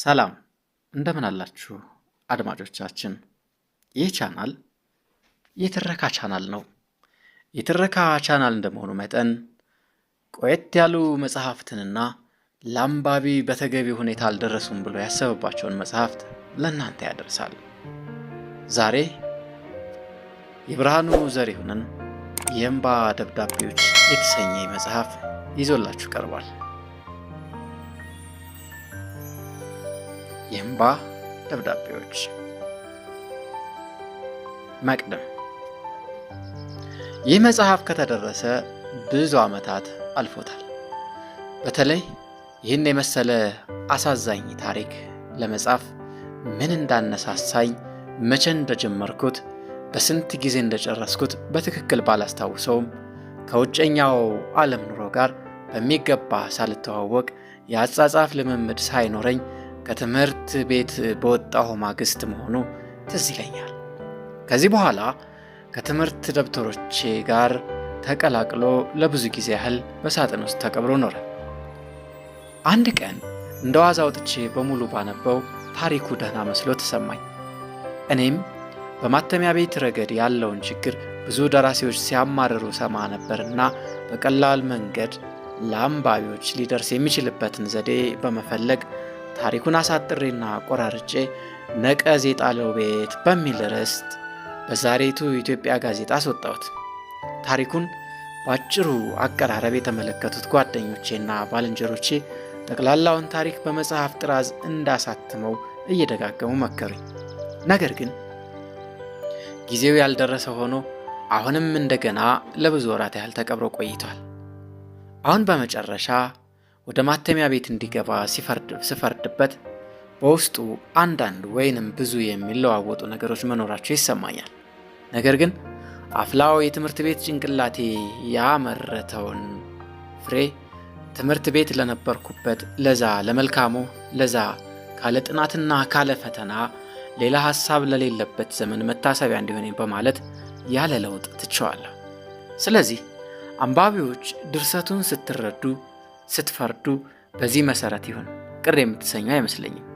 ሰላም እንደምን አላችሁ አድማጮቻችን። ይህ ቻናል የትረካ ቻናል ነው። የትረካ ቻናል እንደመሆኑ መጠን ቆየት ያሉ መጽሐፍትንና ለአንባቢ በተገቢ ሁኔታ አልደረሱም ብሎ ያሰበባቸውን መጽሐፍት ለእናንተ ያደርሳል። ዛሬ የብርሃኑ ዘሪሁንን የእንባ ደብዳቤዎች የተሰኘ መጽሐፍ ይዞላችሁ ቀርቧል። የእንባ ደብዳቤዎች። መቅድም። ይህ መጽሐፍ ከተደረሰ ብዙ ዓመታት አልፎታል። በተለይ ይህን የመሰለ አሳዛኝ ታሪክ ለመጻፍ ምን እንዳነሳሳኝ፣ መቼ እንደጀመርኩት፣ በስንት ጊዜ እንደጨረስኩት በትክክል ባላስታውሰውም ከውጨኛው ዓለም ኑሮ ጋር በሚገባ ሳልተዋወቅ የአጻጻፍ ልምምድ ሳይኖረኝ ከትምህርት ቤት በወጣሁ ማግስት መሆኑ ትዝ ይለኛል። ከዚህ በኋላ ከትምህርት ደብተሮቼ ጋር ተቀላቅሎ ለብዙ ጊዜ ያህል በሳጥን ውስጥ ተቀብሮ ኖረ። አንድ ቀን እንደ ዋዛ አውጥቼ በሙሉ ባነበው ታሪኩ ደህና መስሎ ተሰማኝ። እኔም በማተሚያ ቤት ረገድ ያለውን ችግር ብዙ ደራሲዎች ሲያማርሩ ሰማ ነበርና በቀላል መንገድ ለአንባቢዎች ሊደርስ የሚችልበትን ዘዴ በመፈለግ ታሪኩን አሳጥሬና ቆራርጬ ነቀዝ የጣለው ቤት በሚል ርዕስ በዛሬቱ ኢትዮጵያ ጋዜጣ አስወጣሁት። ታሪኩን ባጭሩ አቀራረብ የተመለከቱት ጓደኞቼና ባልንጀሮቼ ጠቅላላውን ታሪክ በመጽሐፍ ጥራዝ እንዳሳትመው እየደጋገሙ መከሩኝ። ነገር ግን ጊዜው ያልደረሰ ሆኖ አሁንም እንደገና ለብዙ ወራት ያህል ተቀብሮ ቆይቷል። አሁን በመጨረሻ ወደ ማተሚያ ቤት እንዲገባ ሲፈርድበት በውስጡ አንዳንድ ወይንም ብዙ የሚለዋወጡ ነገሮች መኖራቸው ይሰማኛል። ነገር ግን አፍላው የትምህርት ቤት ጭንቅላቴ ያመረተውን ፍሬ ትምህርት ቤት ለነበርኩበት ለዛ ለመልካሙ ለዛ ካለ ጥናትና ካለ ፈተና ሌላ ሐሳብ ለሌለበት ዘመን መታሰቢያ እንዲሆን በማለት ያለ ለውጥ ትቼዋለሁ። ስለዚህ አንባቢዎች ድርሰቱን ስትፈርዱ በዚህ መሰረት ይሁን። ቅር የምትሰኙ አይመስለኝም።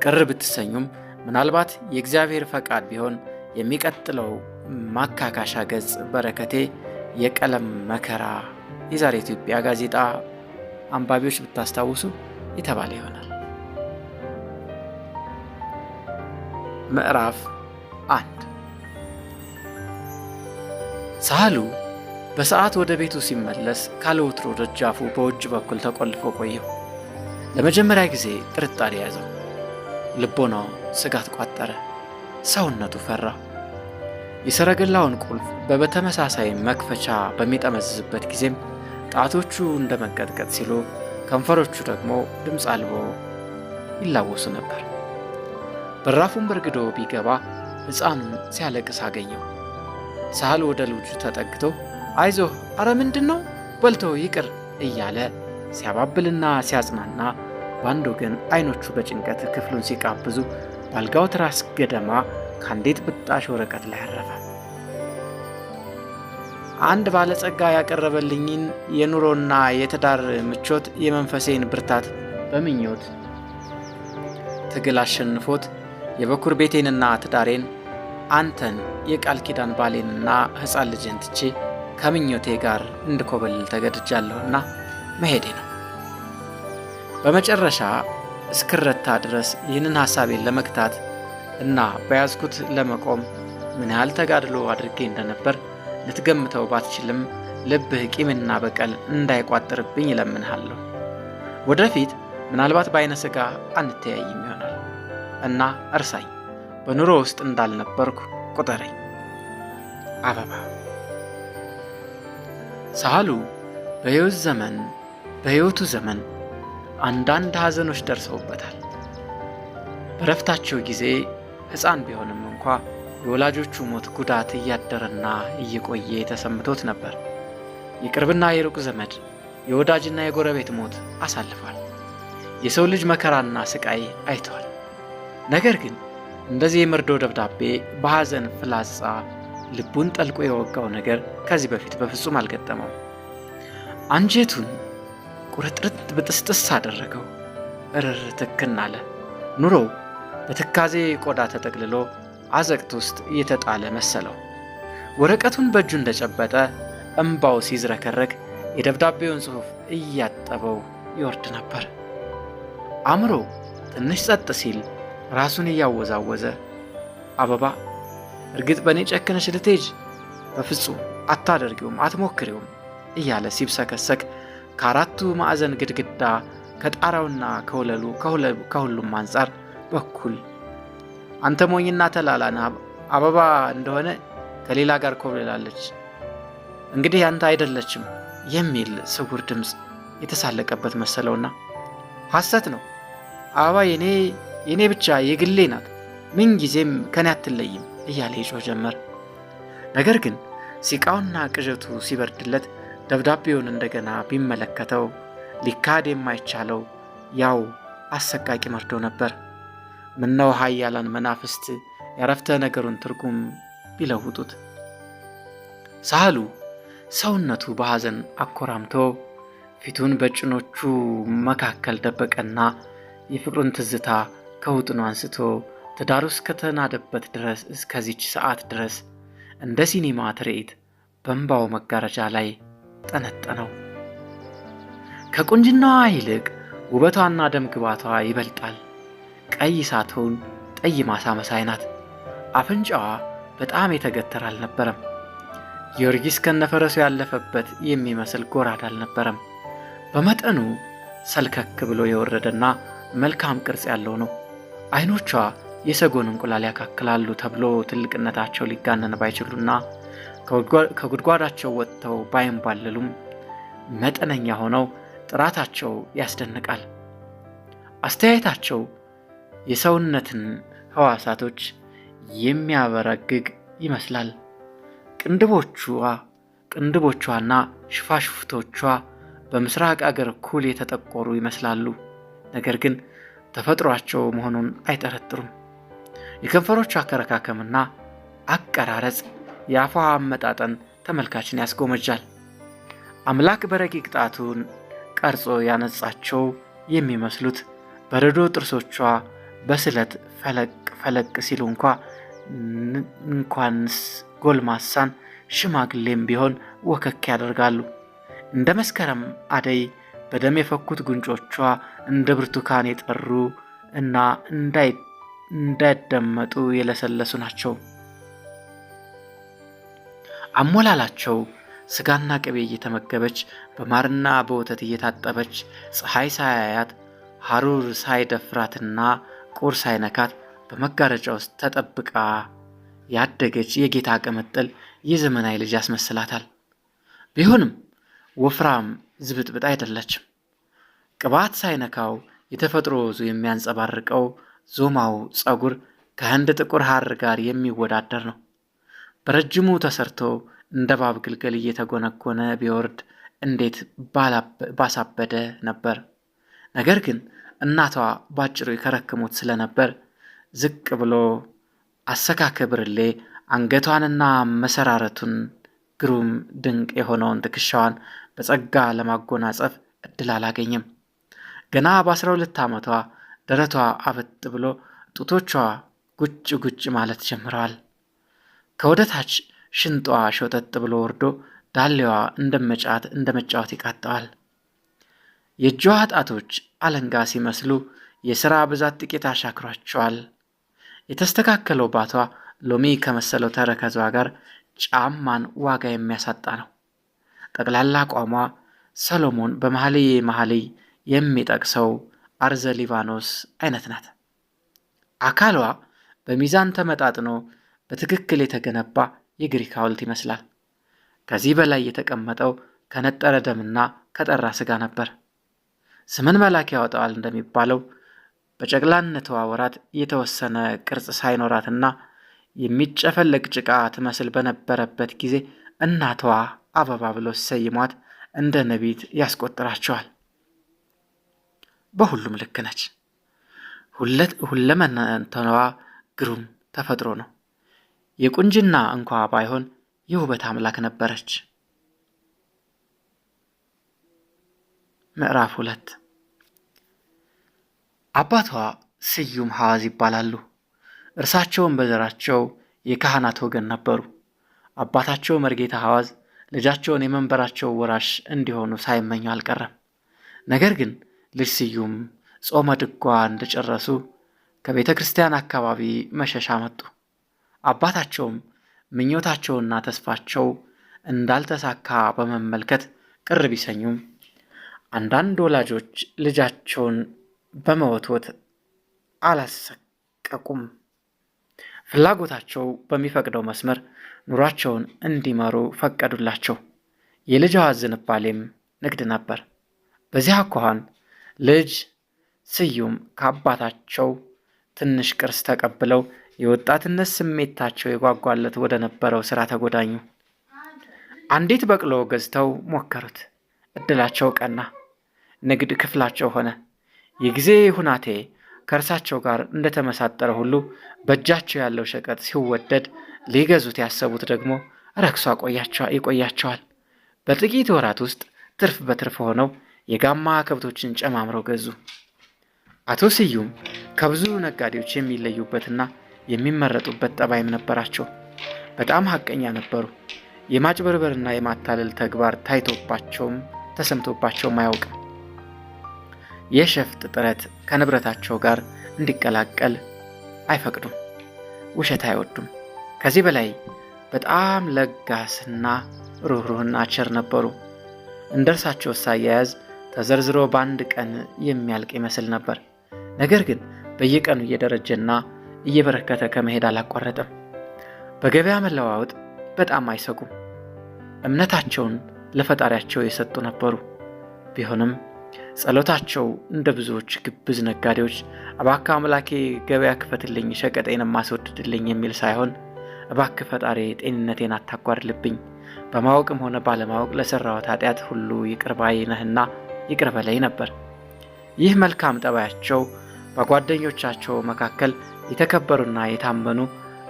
ቅር ብትሰኙም ምናልባት የእግዚአብሔር ፈቃድ ቢሆን የሚቀጥለው ማካካሻ ገጽ በረከቴ የቀለም መከራ የዛሬ ኢትዮጵያ ጋዜጣ አንባቢዎች ብታስታውሱ የተባለ ይሆናል። ምዕራፍ 1። ሳህሉ በሰዓት ወደ ቤቱ ሲመለስ ካለ ወትሮ ደጃፉ በውጭ በኩል ተቆልፎ ቆየው። ለመጀመሪያ ጊዜ ጥርጣሬ ያዘው። ልቦናው ስጋት ቋጠረ። ሰውነቱ ፈራ። የሰረገላውን ቁልፍ በተመሳሳይ መክፈቻ በሚጠመዝዝበት ጊዜም ጣቶቹ እንደ መንቀጥቀጥ ሲሉ፣ ከንፈሮቹ ደግሞ ድምፅ አልቦ ይላወሱ ነበር። በራፉን በርግዶ ቢገባ ሕፃኑን ሲያለቅስ አገኘው። ሳህሉ ወደ ልጁ ተጠግቶ አይዞህ፣ አረ ምንድነው በልቶ ይቅር እያለ ሲያባብልና ሲያጽናና፣ በአንድ ወገን አይኖቹ በጭንቀት ክፍሉን ሲቃብዙ፣ ባልጋው ትራስ ገደማ ከአንዲት ብጣሽ ወረቀት ላይ አረፈ። አንድ ባለጸጋ ያቀረበልኝን የኑሮና የትዳር ምቾት የመንፈሴን ብርታት በምኞት ትግል አሸንፎት የበኩር ቤቴንና ትዳሬን አንተን የቃል ኪዳን ባሌንና ሕፃን ልጅን ትቼ ከምኞቴ ጋር እንድኮበልል ተገድጃለሁና መሄዴ ነው። በመጨረሻ እስክረታ ድረስ ይህንን ሐሳቤን ለመግታት እና በያዝኩት ለመቆም ምን ያህል ተጋድሎ አድርጌ እንደነበር ልትገምተው ባትችልም ልብህ ቂምና በቀል እንዳይቋጥርብኝ እለምንሃለሁ። ወደፊት ምናልባት በዓይነ ሥጋ አንተያይም ይሆናል እና እርሳኝ። በኑሮ ውስጥ እንዳልነበርኩ ቁጠረኝ። አበባ። ሳህሉ በሕይወቱ ዘመን አንዳንድ ሐዘኖች ደርሰውበታል። በረፍታቸው ጊዜ ሕፃን ቢሆንም እንኳ የወላጆቹ ሞት ጉዳት እያደረና እየቆየ ተሰምቶት ነበር። የቅርብና የሩቅ ዘመድ፣ የወዳጅና የጎረቤት ሞት አሳልፏል። የሰው ልጅ መከራና ስቃይ አይቷል። ነገር ግን እንደዚህ የመርዶ ደብዳቤ በሐዘን ፍላጻ ልቡን ጠልቆ የወጋው ነገር ከዚህ በፊት በፍጹም አልገጠመው። አንጀቱን ቁርጥርጥ ብጥስጥስ አደረገው። እርር ትክን አለ። ኑሮው በትካዜ ቆዳ ተጠቅልሎ አዘቅት ውስጥ እየተጣለ መሰለው። ወረቀቱን በእጁ እንደጨበጠ እምባው ሲዝረከረክ የደብዳቤውን ጽሑፍ እያጠበው ይወርድ ነበር። አእምሮ ትንሽ ጸጥ ሲል ራሱን እያወዛወዘ አበባ፣ እርግጥ በእኔ ጨክነሽ ልትሄጂ? በፍጹም አታደርጊውም፣ አትሞክሪውም እያለ ሲብሰከሰክ ከአራቱ ማዕዘን ግድግዳ ከጣራውና ከወለሉ ከሁሉም አንጻር በኩል አንተ ሞኝና ተላላና አበባ እንደሆነ ከሌላ ጋር ኮብልላለች፣ እንግዲህ አንተ አይደለችም የሚል ስውር ድምፅ የተሳለቀበት መሰለውና ሐሰት ነው፣ አበባ የኔ ብቻ የግሌ ናት፣ ምን ጊዜም ከኔ አትለይም እያለ ይጮህ ጀመር። ነገር ግን ሲቃውና ቅዠቱ ሲበርድለት ደብዳቤውን እንደገና ቢመለከተው ሊካድ የማይቻለው ያው አሰቃቂ መርዶ ነበር። ምነው ኃያላን መናፍስት ያረፍተ ነገሩን ትርጉም ቢለውጡት። ሳህሉ ሰውነቱ በሐዘን አኮራምቶ ፊቱን በጭኖቹ መካከል ደበቀና የፍቅሩን ትዝታ ከውጥኑ አንስቶ ትዳሩ እስከተናደበት ድረስ እስከዚች ሰዓት ድረስ እንደ ሲኒማ ትርኢት በእንባው መጋረጃ ላይ ጠነጠነው። ከቁንጅናዋ ይልቅ ውበቷና ደም ግባቷ ይበልጣል። ቀይ ሳትሆን ጠይም አሳ መሳይ ናት። አፍንጫዋ በጣም የተገተረ አልነበረም። ጊዮርጊስ ከነፈረሱ ያለፈበት የሚመስል ጎራድ አልነበረም። በመጠኑ ሰልከክ ብሎ የወረደና መልካም ቅርጽ ያለው ነው። አይኖቿ የሰጎን እንቁላል ያካክላሉ ተብሎ ትልቅነታቸው ሊጋነን ባይችሉና ከጉድጓዳቸው ወጥተው ባይንባለሉም መጠነኛ ሆነው ጥራታቸው ያስደንቃል። አስተያየታቸው የሰውነትን ሕዋሳቶች የሚያበረግግ ይመስላል። ቅንድቦቿና ሽፋሽፍቶቿ በምስራቅ አገር ኩል የተጠቆሩ ይመስላሉ። ነገር ግን ተፈጥሯቸው መሆኑን አይጠረጥሩም። የከንፈሮቿ አከረካከምና አቀራረጽ፣ የአፏ አመጣጠን ተመልካችን ያስጎመጃል። አምላክ በረቂቅ ጣቱን ቀርጾ ያነጻቸው የሚመስሉት በረዶ ጥርሶቿ በስለት ፈለቅ ሲሉ እንኳንስ ጎልማሳን ሽማግሌም ቢሆን ወከክ ያደርጋሉ። እንደ መስከረም አደይ በደም የፈኩት ጉንጮቿ እንደ ብርቱካን የጠሩ እና እንዳይደመጡ የለሰለሱ ናቸው። አሞላላቸው ስጋና ቅቤ እየተመገበች በማርና በወተት እየታጠበች ፀሐይ ሳያያት ሐሩር ሳይደፍራትና ቁር ሳይነካት በመጋረጃ ውስጥ ተጠብቃ ያደገች የጌታ ቅምጥል የዘመናዊ ልጅ ያስመስላታል። ቢሆንም ወፍራም ዝብጥብጥ አይደለችም። ቅባት ሳይነካው የተፈጥሮ ወዙ የሚያንጸባርቀው ዞማው ፀጉር ከህንድ ጥቁር ሐር ጋር የሚወዳደር ነው። በረጅሙ ተሰርቶ እንደ ባብ ግልገል እየተጎነጎነ ቢወርድ እንዴት ባሳበደ ነበር። ነገር ግን እናቷ ባጭሩ ይከረክሙት ስለነበር ዝቅ ብሎ አሰካከ ብርሌ አንገቷንና መሰራረቱን ግሩም ድንቅ የሆነውን ትከሻዋን በጸጋ ለማጎናጸፍ እድል አላገኘም። ገና በ12 ዓመቷ ደረቷ አበጥ ብሎ ጡቶቿ ጉጭ ጉጭ ማለት ጀምረዋል። ከወደታች ሽንጧ ሾጠጥ ብሎ ወርዶ ዳሌዋ እንደ መጫወት ይቃጠዋል። የእጇ ጣቶች አለንጋ ሲመስሉ የሥራ ብዛት ጥቂት አሻክሯቸዋል። የተስተካከለው ባቷ ሎሚ ከመሰለው ተረከዟ ጋር ጫማን ዋጋ የሚያሳጣ ነው። ጠቅላላ አቋሟ ሰሎሞን በመኃልየ የሚጠቅሰው አርዘ ሊባኖስ አይነት ናት። አካሏ በሚዛን ተመጣጥኖ በትክክል የተገነባ የግሪክ ሐውልት ይመስላል። ከዚህ በላይ የተቀመጠው ከነጠረ ደምና ከጠራ ስጋ ነበር። ስምን መላክ ያወጣዋል እንደሚባለው በጨቅላነቷ ወራት የተወሰነ ቅርጽ ሳይኖራትና የሚጨፈለቅ ጭቃ ትመስል በነበረበት ጊዜ እናቷ አበባ ብለው ሲሰይሟት እንደ ነቢት ያስቆጥራቸዋል። በሁሉም ልክ ነች። ሁለመናዋ ግሩም ተፈጥሮ ነው። የቁንጅና እንኳ ባይሆን የውበት አምላክ ነበረች። ምዕራፍ 2 አባቷ ስዩም ሐዋዝ ይባላሉ። እርሳቸውን በዘራቸው የካህናት ወገን ነበሩ። አባታቸው መርጌታ ሐዋዝ ልጃቸውን የመንበራቸው ወራሽ እንዲሆኑ ሳይመኙ አልቀረም። ነገር ግን ልጅ ስዩም ጾመ ድጓ እንደጨረሱ ከቤተ ክርስቲያን አካባቢ መሸሻ መጡ። አባታቸውም ምኞታቸውና ተስፋቸው እንዳልተሳካ በመመልከት ቅር ቢሰኙም አንዳንድ ወላጆች ልጃቸውን በመወትወት አላሰቀቁም። ፍላጎታቸው በሚፈቅደው መስመር ኑሯቸውን እንዲመሩ ፈቀዱላቸው። የልጅ ሐዋዝ ዝንባሌም ንግድ ነበር። በዚህ አኳኋን ልጅ ስዩም ከአባታቸው ትንሽ ቅርስ ተቀብለው የወጣትነት ስሜታቸው የጓጓለት ወደ ነበረው ሥራ ተጎዳኙ። አንዲት በቅሎ ገዝተው ሞከሩት። እድላቸው ቀና። ንግድ ክፍላቸው ሆነ። የጊዜ ሁናቴ ከእርሳቸው ጋር እንደተመሳጠረ ሁሉ በእጃቸው ያለው ሸቀጥ ሲወደድ ሊገዙት ያሰቡት ደግሞ ረክሷ ይቆያቸዋል። በጥቂት ወራት ውስጥ ትርፍ በትርፍ ሆነው የጋማ ከብቶችን ጨማምረው ገዙ። አቶ ስዩም ከብዙ ነጋዴዎች የሚለዩበትና የሚመረጡበት ጠባይም ነበራቸው። በጣም ሐቀኛ ነበሩ። የማጭበርበርና የማታለል ተግባር ታይቶባቸውም ተሰምቶባቸውም አያውቅም። የሸፍጥ ጥረት ከንብረታቸው ጋር እንዲቀላቀል አይፈቅዱም። ውሸት አይወዱም። ከዚህ በላይ በጣም ለጋስና ሩህሩህና ቸር ነበሩ። እንደ እርሳቸው አያያዝ ተዘርዝሮ በአንድ ቀን የሚያልቅ ይመስል ነበር። ነገር ግን በየቀኑ እየደረጀና እየበረከተ ከመሄድ አላቋረጠም። በገበያ መለዋወጥ በጣም አይሰጉም። እምነታቸውን ለፈጣሪያቸው የሰጡ ነበሩ። ቢሆንም ጸሎታቸው እንደ ብዙዎች ግብዝ ነጋዴዎች እባክህ አምላኬ ገበያ ክፈትልኝ፣ ሸቀጤንም ማስወድድልኝ የሚል ሳይሆን እባክህ ፈጣሪ ጤንነቴን አታጓድልብኝ፣ በማወቅም ሆነ ባለማወቅ ለሠራሁት ኃጢአት ሁሉ ይቅር ባይ ነህና ይቅር በለኝ ነበር። ይህ መልካም ጠባያቸው በጓደኞቻቸው መካከል የተከበሩና የታመኑ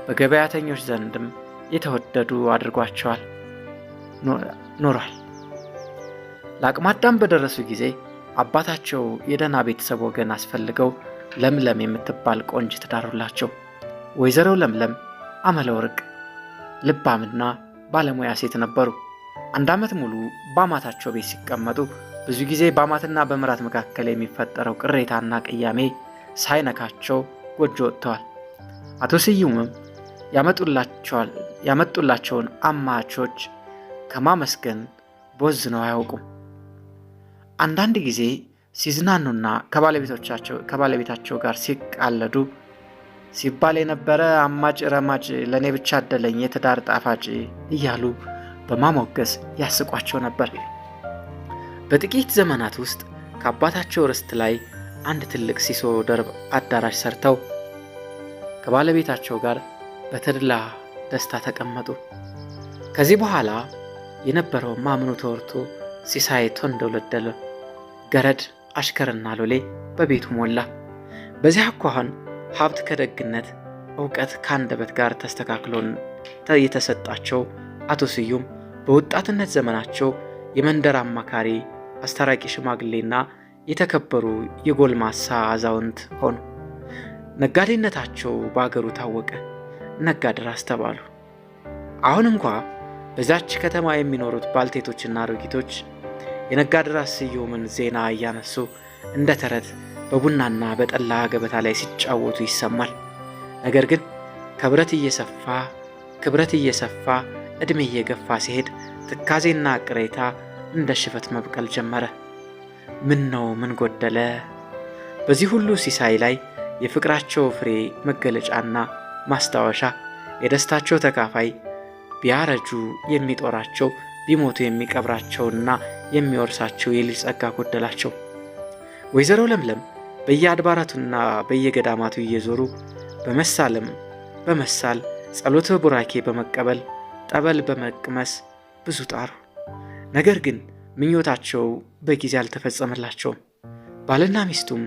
በገበያተኞች ዘንድም የተወደዱ አድርጓቸዋል ኖሯል። ለአቅመ አዳም በደረሱ ጊዜ አባታቸው የደህና ቤተሰብ ወገን አስፈልገው ለምለም የምትባል ቆንጆ ትዳሩላቸው። ወይዘሮ ለምለም አመለ ወርቅ ልባምና ባለሙያ ሴት ነበሩ። 1 ዓመት ሙሉ በአማታቸው ቤት ሲቀመጡ ብዙ ጊዜ በአማትና በምራት መካከል የሚፈጠረው ቅሬታና ቅያሜ ሳይነካቸው ጎጆ ወጥተዋል። አቶ ስዩምም ያመጡላቸውን አማቾች ከማመስገን ቦዝነው አያውቁም። አንዳንድ ጊዜ ሲዝናኑና ከባለቤታቸው ጋር ሲቃለዱ ሲባል የነበረ አማጭ ረማጭ ለእኔ ብቻ አደለኝ የትዳር ጣፋጭ እያሉ በማሞገስ ያስቋቸው ነበር። በጥቂት ዘመናት ውስጥ ከአባታቸው ርስት ላይ አንድ ትልቅ ሲሶ ደርብ አዳራሽ ሰርተው ከባለቤታቸው ጋር በተድላ ደስታ ተቀመጡ። ከዚህ በኋላ የነበረው ማምኑ ተወርቶ ሲሳይ ተንደለደለ። ገረድ አሽከርና ሎሌ በቤቱ ሞላ። በዚህ አኳኋን ሀብት ከደግነት ዕውቀት ከአንደበት ጋር ተስተካክሎን የተሰጣቸው አቶ ስዩም በወጣትነት ዘመናቸው የመንደር አማካሪ፣ አስታራቂ ሽማግሌና የተከበሩ የጎልማሳ አዛውንት ሆኑ። ነጋዴነታቸው በአገሩ ታወቀ። ነጋድራስ ተባሉ። አሁን እንኳ በዛች ከተማ የሚኖሩት ባልቴቶችና አሮጊቶች የነጋድራስ ስዩምን ዜና እያነሱ እንደ ተረት በቡናና በጠላ ገበታ ላይ ሲጫወቱ ይሰማል። ነገር ግን ክብረት እየሰፋ ዕድሜ እየገፋ ሲሄድ ትካዜና ቅሬታ እንደ ሽፈት መብቀል ጀመረ። ምን ነው ምን ጎደለ? በዚህ ሁሉ ሲሳይ ላይ የፍቅራቸው ፍሬ መገለጫና ማስታወሻ፣ የደስታቸው ተካፋይ፣ ቢያረጁ የሚጦራቸው ቢሞቱ የሚቀብራቸውና የሚወርሳቸው የልጅ ጸጋ ጎደላቸው። ወይዘሮ ለምለም በየአድባራቱና በየገዳማቱ እየዞሩ በመሳል ጸሎተ ቡራኬ በመቀበል ጠበል በመቅመስ ብዙ ጣሩ። ነገር ግን ምኞታቸው በጊዜ አልተፈጸመላቸውም። ባልና ሚስቱም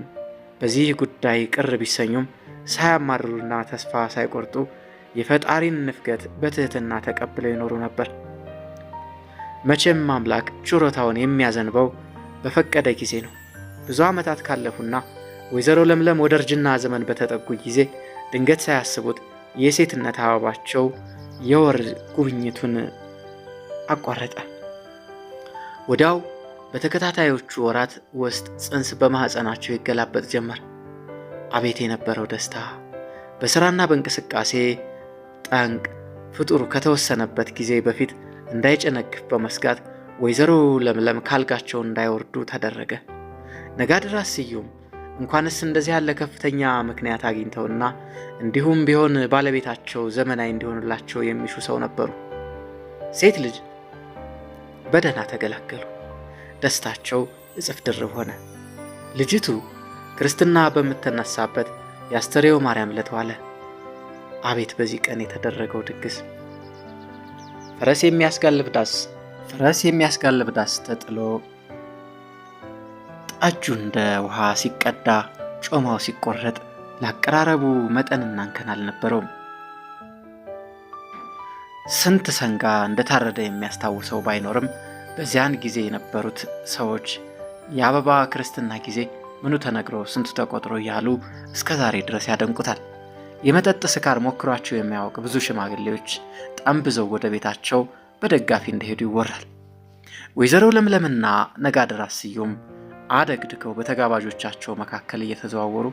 በዚህ ጉዳይ ቅር ቢሰኙም ሳያማርሩና ተስፋ ሳይቆርጡ የፈጣሪን ንፍገት በትህትና ተቀብለው ይኖሩ ነበር። መቼም አምላክ ችሮታውን የሚያዘንበው በፈቀደ ጊዜ ነው። ብዙ ዓመታት ካለፉና ወይዘሮ ለምለም ወደ እርጅና ዘመን በተጠጉ ጊዜ ድንገት ሳያስቡት የሴትነት አበባቸው የወር ጉብኝቱን አቋረጠ። ወዲያው በተከታታዮቹ ወራት ውስጥ ጽንስ በማህፀናቸው ይገላበጥ ጀመር። አቤት የነበረው ደስታ! በሥራና በእንቅስቃሴ ጠንቅ ፍጡሩ ከተወሰነበት ጊዜ በፊት እንዳይጨነግፍ በመስጋት ወይዘሮ ለምለም ካልጋቸው እንዳይወርዱ ተደረገ። ነጋድራስ ስዩም እንኳንስ እንደዚህ ያለ ከፍተኛ ምክንያት አግኝተውና እንዲሁም ቢሆን ባለቤታቸው ዘመናዊ እንዲሆንላቸው የሚሹ ሰው ነበሩ። ሴት ልጅ በደህና ተገላገሉ። ደስታቸው እጥፍ ድርብ ሆነ። ልጅቱ ክርስትና በምትነሳበት የአስተርዮ ማርያም ዕለት ዋለ። አቤት በዚህ ቀን የተደረገው ድግስ! ፈረስ የሚያስጋልብ ዳስ ተጥሎ ጠጁ እንደ ውሃ ሲቀዳ ጮማው ሲቆረጥ ለአቀራረቡ መጠንና እንከን አልነበረውም። ስንት ሰንጋ እንደታረደ የሚያስታውሰው ባይኖርም በዚያን ጊዜ የነበሩት ሰዎች የአበባ ክርስትና ጊዜ ምኑ ተነግሮ ስንቱ ተቆጥሮ እያሉ እስከ ዛሬ ድረስ ያደንቁታል። የመጠጥ ስካር ሞክሯቸው የሚያውቅ ብዙ ሽማግሌዎች ጠንብዘው ወደ ቤታቸው በደጋፊ እንደሄዱ ይወራል። ወይዘሮ ለምለምና ነጋድራስ ስዩም አደግድገው በተጋባዦቻቸው መካከል እየተዘዋወሩ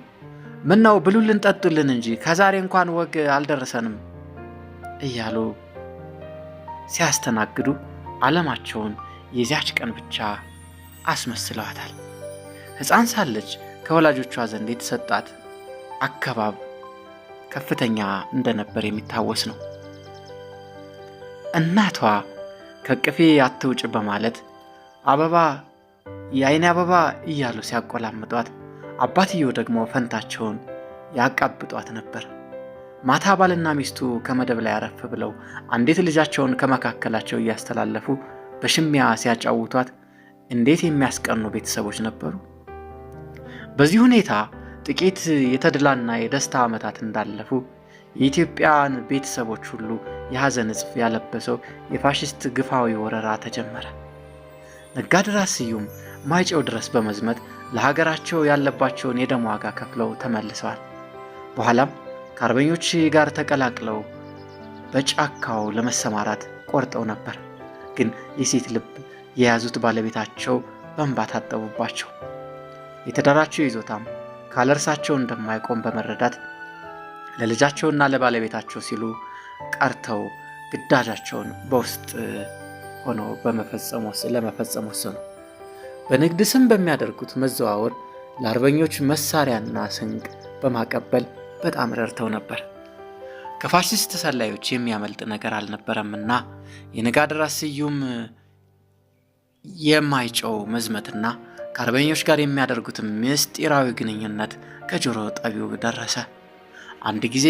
ምነው ብሉልን ጠጡልን እንጂ ከዛሬ እንኳን ወግ አልደረሰንም እያሉ ሲያስተናግዱ ዓለማቸውን የዚያች ቀን ብቻ አስመስለዋታል። ሕፃን ሳለች ከወላጆቿ ዘንድ የተሰጣት አከባብ ከፍተኛ እንደነበር የሚታወስ ነው። እናቷ ከቅፌ አትውጭ በማለት አበባ የአይኔ አበባ እያሉ ሲያቆላምጧት፣ አባትየው ደግሞ ፈንታቸውን ያቃብጧት ነበር። ማታ ባልና ሚስቱ ከመደብ ላይ አረፍ ብለው አንዲት ልጃቸውን ከመካከላቸው እያስተላለፉ በሽሚያ ሲያጫውቷት እንዴት የሚያስቀኑ ቤተሰቦች ነበሩ። በዚህ ሁኔታ ጥቂት የተድላና የደስታ ዓመታት እንዳለፉ የኢትዮጵያን ቤተሰቦች ሁሉ የሐዘን እጽፍ ያለበሰው የፋሽስት ግፋዊ ወረራ ተጀመረ። ነጋድራስ ስዩም ማይጨው ድረስ በመዝመት ለሀገራቸው ያለባቸውን የደም ዋጋ ከፍለው ተመልሰዋል። በኋላም ከአርበኞች ጋር ተቀላቅለው በጫካው ለመሰማራት ቆርጠው ነበር። ግን የሴት ልብ የያዙት ባለቤታቸው በእንባ ታጠቡባቸው። የተዳራቸው ይዞታም ካለርሳቸው እንደማይቆም በመረዳት ለልጃቸውና ለባለቤታቸው ሲሉ ቀርተው ግዳጃቸውን በውስጥ ሆነው ለመፈጸም ወሰኑ። በንግድ ስም በሚያደርጉት መዘዋወር ለአርበኞች መሳሪያና ስንቅ በማቀበል በጣም ረድተው ነበር። ከፋሽስት ሰላዮች የሚያመልጥ ነገር አልነበረምና የነጋድራስ ስዩም የማይጨው መዝመትና ከአርበኞች ጋር የሚያደርጉት ምስጢራዊ ግንኙነት ከጆሮ ጠቢው ደረሰ። አንድ ጊዜ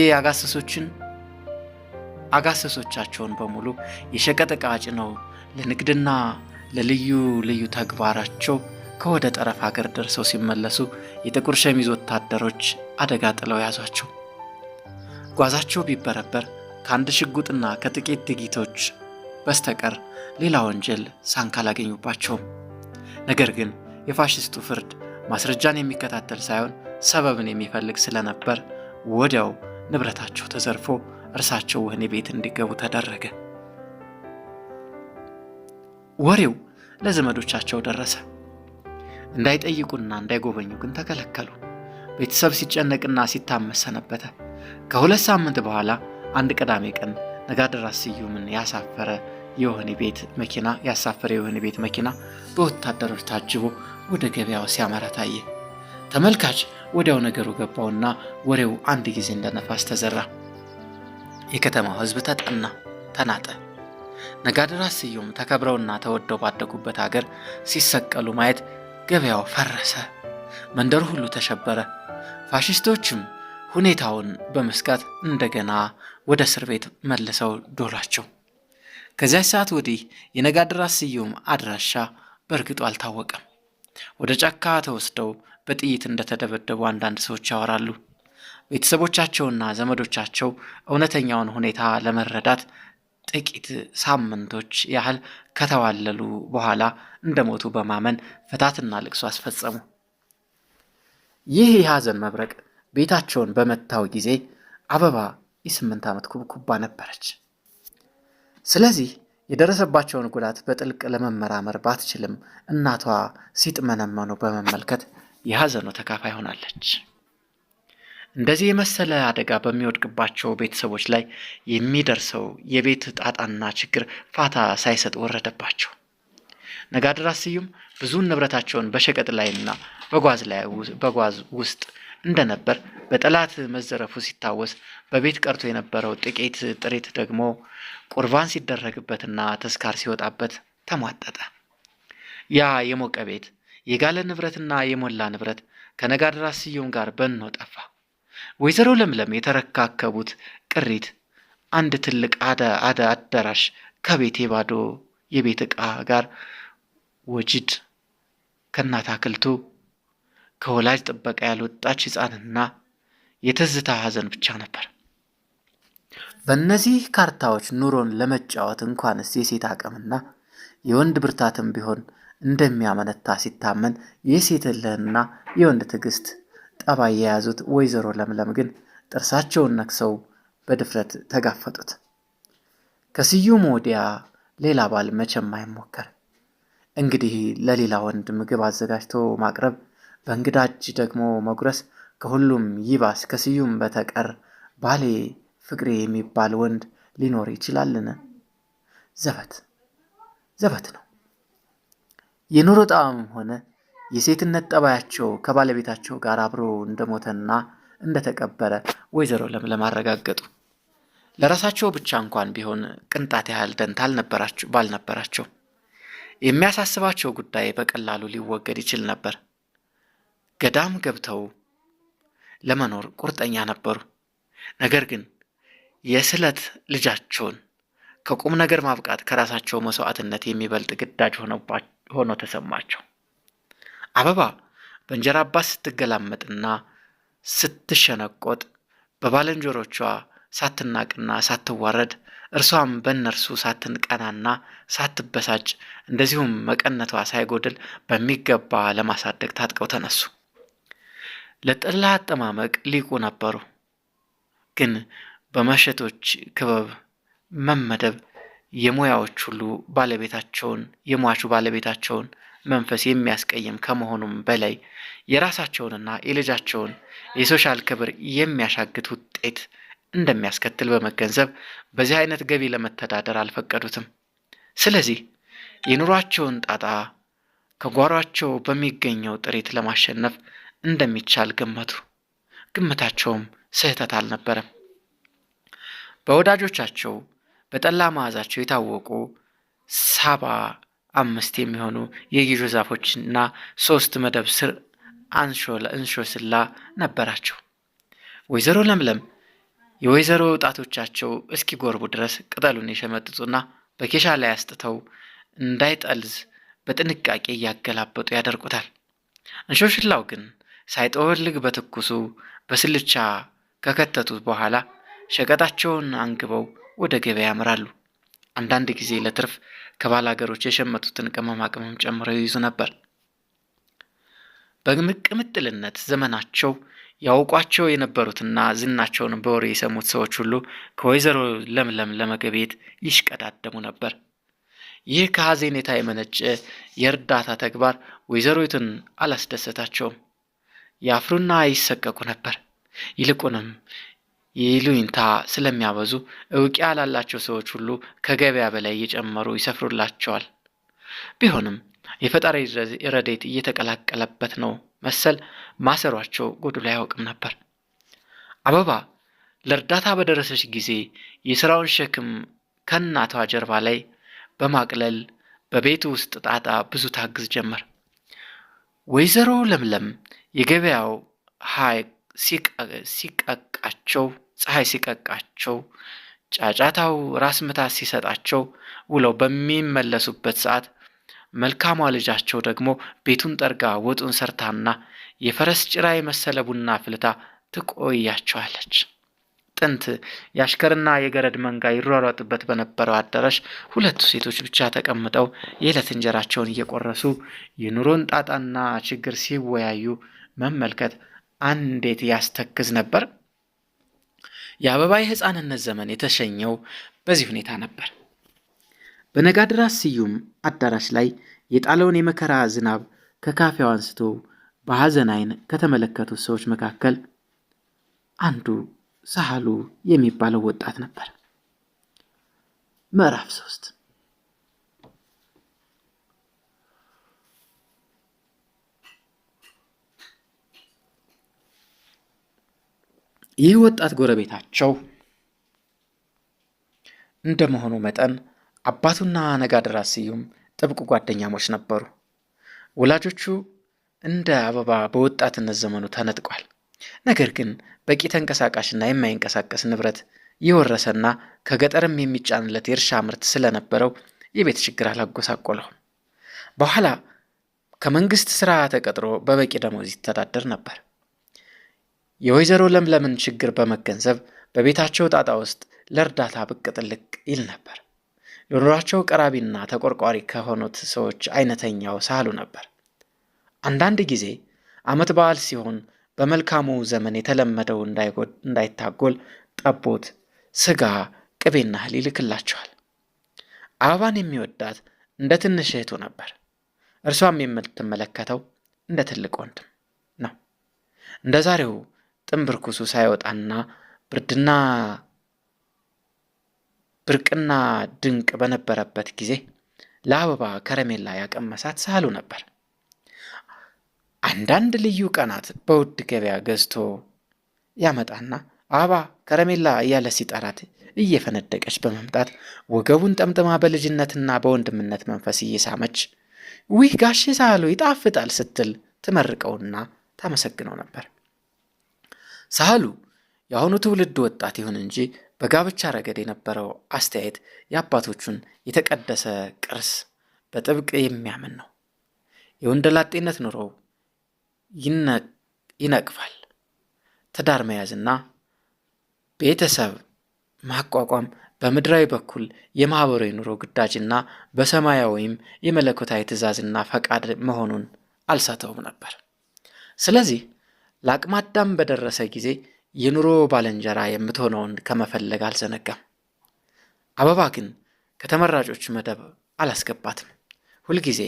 አጋሰሶቻቸውን በሙሉ የሸቀጥ ዕቃ ጭነው ለንግድና ለልዩ ልዩ ተግባራቸው ከወደ ጠረፍ ሀገር ደርሰው ሲመለሱ የጥቁር ሸሚዝ ወታደሮች አደጋ ጥለው ያዟቸው። ጓዛቸው ቢበረበር ከአንድ ሽጉጥና ከጥቂት ጥይቶች በስተቀር ሌላ ወንጀል ሳንካ አላገኙባቸውም። ነገር ግን የፋሽስቱ ፍርድ ማስረጃን የሚከታተል ሳይሆን ሰበብን የሚፈልግ ስለነበር ወዲያው ንብረታቸው ተዘርፎ እርሳቸው ወህኒ ቤት እንዲገቡ ተደረገ። ወሬው ለዘመዶቻቸው ደረሰ። እንዳይጠይቁና እንዳይጎበኙ ግን ተከለከሉ። ቤተሰብ ሲጨነቅና ሲታመስ ሰነበተ። ከ2 ሳምንት በኋላ አንድ ቅዳሜ ቀን ነጋድራስ ስዩምን ያሳፈረ የወህኒ ቤት መኪና በወታደሮች ታጅቦ ወደ ገበያው ሲያመራ ታየ። ተመልካች ወዲያው ነገሩ ገባውና ወሬው አንድ ጊዜ እንደ ነፋስ ተዘራ። የከተማው ሕዝብ ተናጠ። ነጋድራስ ስዩም ተከብረውና ተወደው ባደጉበት ሀገር ሲሰቀሉ ማየት ገበያው ፈረሰ። መንደሩ ሁሉ ተሸበረ። ፋሽስቶችም ሁኔታውን በመስጋት እንደገና ወደ እስር ቤት መልሰው ዶላቸው። ከዚያ ሰዓት ወዲህ የነጋድራስ ስዩም አድራሻ በእርግጡ አልታወቀም። ወደ ጫካ ተወስደው በጥይት እንደተደበደቡ አንዳንድ ሰዎች ያወራሉ። ቤተሰቦቻቸውና ዘመዶቻቸው እውነተኛውን ሁኔታ ለመረዳት ጥቂት ሳምንቶች ያህል ከተዋለሉ በኋላ እንደሞቱ በማመን ፍታትና ልቅሶ አስፈጸሙ። ይህ የሐዘን መብረቅ ቤታቸውን በመታው ጊዜ አበባ የ8 ዓመት ኩብኩባ ነበረች። ስለዚህ የደረሰባቸውን ጉዳት በጥልቅ ለመመራመር ባትችልም እናቷ ሲጥመነመኑ በመመልከት የሐዘኑ ተካፋይ ሆናለች። እንደዚህ የመሰለ አደጋ በሚወድቅባቸው ቤተሰቦች ላይ የሚደርሰው የቤት ጣጣና ችግር ፋታ ሳይሰጥ ወረደባቸው። ነጋድራስ ስዩም ብዙውን ንብረታቸውን በሸቀጥ ላይና በጓዝ ውስጥ እንደነበር በጠላት መዘረፉ ሲታወስ፣ በቤት ቀርቶ የነበረው ጥቂት ጥሪት ደግሞ ቁርባን ሲደረግበትና ተስካር ሲወጣበት ተሟጠጠ። ያ የሞቀ ቤት፣ የጋለ ንብረትና የሞላ ንብረት ከነጋድራስ ስዩም ጋር በኖ ጠፋ። ወይዘሮ ለምለም የተረካከቡት ቅሪት አንድ ትልቅ አዳራሽ ከቤት የባዶ የቤት ዕቃ ጋር ወጅድ ከእናት አክልቱ ከወላጅ ጥበቃ ያልወጣች ሕፃንና የትዝታ ሐዘን ብቻ ነበር። በእነዚህ ካርታዎች ኑሮን ለመጫወት እንኳንስ የሴት አቅምና የወንድ ብርታትም ቢሆን እንደሚያመነታ ሲታመን የሴት እልህና የወንድ ትዕግስት ጠባይ የያዙት ወይዘሮ ለምለም ግን ጥርሳቸውን ነክሰው በድፍረት ተጋፈጡት። ከስዩም ወዲያ ሌላ ባል መቼም አይሞከር። እንግዲህ ለሌላ ወንድ ምግብ አዘጋጅቶ ማቅረብ፣ በእንግዳ እጅ ደግሞ መጉረስ ከሁሉም ይባስ ከስዩም በተቀር ባሌ ፍቅሬ የሚባል ወንድ ሊኖር ይችላልን? ዘበት ነው። የኑሮ ጣዕም ሆነ የሴትነት ጠባያቸው ከባለቤታቸው ጋር አብሮ እንደሞተና እንደተቀበረ ወይዘሮ ለምለም አረጋገጡ። ለራሳቸው ብቻ እንኳን ቢሆን ቅንጣት ያህል ደንታ ባልነበራቸው የሚያሳስባቸው ጉዳይ በቀላሉ ሊወገድ ይችል ነበር። ገዳም ገብተው ለመኖር ቁርጠኛ ነበሩ። ነገር ግን የስለት ልጃቸውን ከቁም ነገር ማብቃት ከራሳቸው መስዋዕትነት የሚበልጥ ግዳጅ ሆኖ ተሰማቸው። አበባ በእንጀራ አባት ስትገላመጥና ስትሸነቆጥ በባልንጀሮቿ ሳትናቅና ሳትዋረድ እርሷም በእነርሱ ሳትንቀናና ሳትበሳጭ እንደዚሁም መቀነቷ ሳይጎድል በሚገባ ለማሳደግ ታጥቀው ተነሱ። ለጠላ አጠማመቅ ሊቁ ነበሩ። ግን በመሸቶች ክበብ መመደብ የሙያዎች ሁሉ የሟቹ ባለቤታቸውን መንፈስ የሚያስቀይም ከመሆኑም በላይ የራሳቸውንና የልጃቸውን የሶሻል ክብር የሚያሻግት ውጤት እንደሚያስከትል በመገንዘብ በዚህ አይነት ገቢ ለመተዳደር አልፈቀዱትም። ስለዚህ የኑሯቸውን ጣጣ ከጓሯቸው በሚገኘው ጥሪት ለማሸነፍ እንደሚቻል ገመቱ። ግምታቸውም ስህተት አልነበረም። በወዳጆቻቸው በጠላ መዓዛቸው የታወቁ 75 የሚሆኑ የጊሾ ዛፎችና 3 መደብ ስር እንሾስላ ነበራቸው። ወይዘሮ ለምለም የወይዘሮ ጣቶቻቸው እስኪጎርቡ ድረስ ቅጠሉን የሸመጥጡና በኬሻ ላይ አስጥተው እንዳይጠልዝ በጥንቃቄ እያገላበጡ ያደርቁታል። እንሾሽላው ግን ሳይጠወልግ በትኩሱ በስልቻ ከከተቱት በኋላ ሸቀጣቸውን አንግበው ወደ ገበያ ያመራሉ። አንዳንድ ጊዜ ለትርፍ ከባላገሮች የሸመቱትን ቅመማ ቅመም ጨምረው ይይዙ ነበር። በቅምጥልነት ዘመናቸው ያውቋቸው የነበሩትና ዝናቸውን በወሬ የሰሙት ሰዎች ሁሉ ከወይዘሮ ለምለም ለመገቤት ይሽቀዳደሙ ነበር። ይህ ከሐዘኔታ የመነጨ የእርዳታ ተግባር ወይዘሮይቱን አላስደሰታቸውም። ያፍሩና ይሰቀቁ ነበር። ይልቁንም የይሉኝታ ስለሚያበዙ እውቂያ ላላቸው ሰዎች ሁሉ ከገበያ በላይ እየጨመሩ ይሰፍሩላቸዋል። ቢሆንም የፈጣሪ ረድኤት እየተቀላቀለበት ነው መሰል ማሰሯቸው ጎድሎ አያውቅም ነበር። አበባ ለእርዳታ በደረሰች ጊዜ የሥራውን ሸክም ከእናቷ ጀርባ ላይ በማቅለል በቤቱ ውስጥ ጣጣ ብዙ ታግዝ ጀመር። ወይዘሮ ለምለም የገበያው ፀሐይ ሲቀቃቸው ጫጫታው ራስ ምታት ሲሰጣቸው ውለው በሚመለሱበት ሰዓት መልካሟ ልጃቸው ደግሞ ቤቱን ጠርጋ ወጡን ሰርታና የፈረስ ጭራ የመሰለ ቡና ፍልታ ትቆያቸዋለች። ጥንት የአሽከርና የገረድ መንጋ ይሯሯጥበት በነበረው አዳራሽ 2 ሴቶች ብቻ ተቀምጠው የዕለት እንጀራቸውን እየቆረሱ የኑሮን ጣጣና ችግር ሲወያዩ መመልከት እንዴት ያስተክዝ ነበር! የአበባ የሕፃንነት ዘመን የተሸኘው በዚህ ሁኔታ ነበር። በነጋድራስ ስዩም አዳራሽ ላይ የጣለውን የመከራ ዝናብ ከካፌው አንስቶ በሐዘን ዓይን ከተመለከቱት ሰዎች መካከል አንዱ ሳህሉ የሚባለው ወጣት ነበር። ምዕራፍ 3 ይህ ወጣት ጎረቤታቸው እንደመሆኑ መጠን አባቱና ነጋድራስ ስዩም ጥብቅ ጓደኛሞች ነበሩ። ወላጆቹ እንደ አበባ በወጣትነት ዘመኑ ተነጥቋል። ነገር ግን በቂ ተንቀሳቃሽና የማይንቀሳቀስ ንብረት የወረሰና ከገጠርም የሚጫንለት የእርሻ ምርት ስለነበረው የቤት ችግር አላጎሳቆለውም። በኋላ ከመንግስት ስራ ተቀጥሮ በበቂ ደሞዝ ይተዳደር ነበር። የወይዘሮ ለምለምን ችግር በመገንዘብ በቤታቸው ጣጣ ውስጥ ለእርዳታ ብቅ ጥልቅ ይል ነበር። ለኑሯቸው ቀራቢና ተቆርቋሪ ከሆኑት ሰዎች አይነተኛው ሳህሉ ነበር። አንዳንድ ጊዜ ዓመት በዓል ሲሆን በመልካሙ ዘመን የተለመደው እንዳይታጎል ጠቦት፣ ስጋ፣ ቅቤና እህል ይልክላቸዋል። አበባን የሚወዳት እንደ ትንሽ እህቱ ነበር። እርሷም የምትመለከተው እንደ ትልቅ ወንድም ነው። እንደ ዛሬው ጥንብርኩሱ ሳይወጣና ብርቅና ድንቅ በነበረበት ጊዜ ለአበባ ከረሜላ ያቀመሳት ሳህሉ ነበር። አንዳንድ ልዩ ቀናት በውድ ገበያ ገዝቶ ያመጣና አበባ ከረሜላ እያለ ሲጠራት እየፈነደቀች በመምጣት ወገቡን ጠምጥማ በልጅነትና በወንድምነት መንፈስ እየሳመች ውይ ጋሼ ሳህሉ ይጣፍጣል ስትል ትመርቀውና ታመሰግነው ነበር። ሳህሉ የአሁኑ ትውልድ ወጣት ይሁን እንጂ በጋብቻ ረገድ የነበረው አስተያየት የአባቶቹን የተቀደሰ ቅርስ በጥብቅ የሚያምን ነው። የወንደላጤነት ኑሮው ይነቅፋል። ትዳር መያዝና ቤተሰብ ማቋቋም በምድራዊ በኩል የማህበራዊ ኑሮ ግዳጅና በሰማያዊም የመለኮታዊ ትእዛዝና ፈቃድ መሆኑን አልሳተውም ነበር። ስለዚህ ለአቅመ አዳም በደረሰ ጊዜ የኑሮ ባልንጀራ የምትሆነውን ከመፈለግ አልዘነጋም። አበባ ግን ከተመራጮች መደብ አላስገባትም። ሁልጊዜ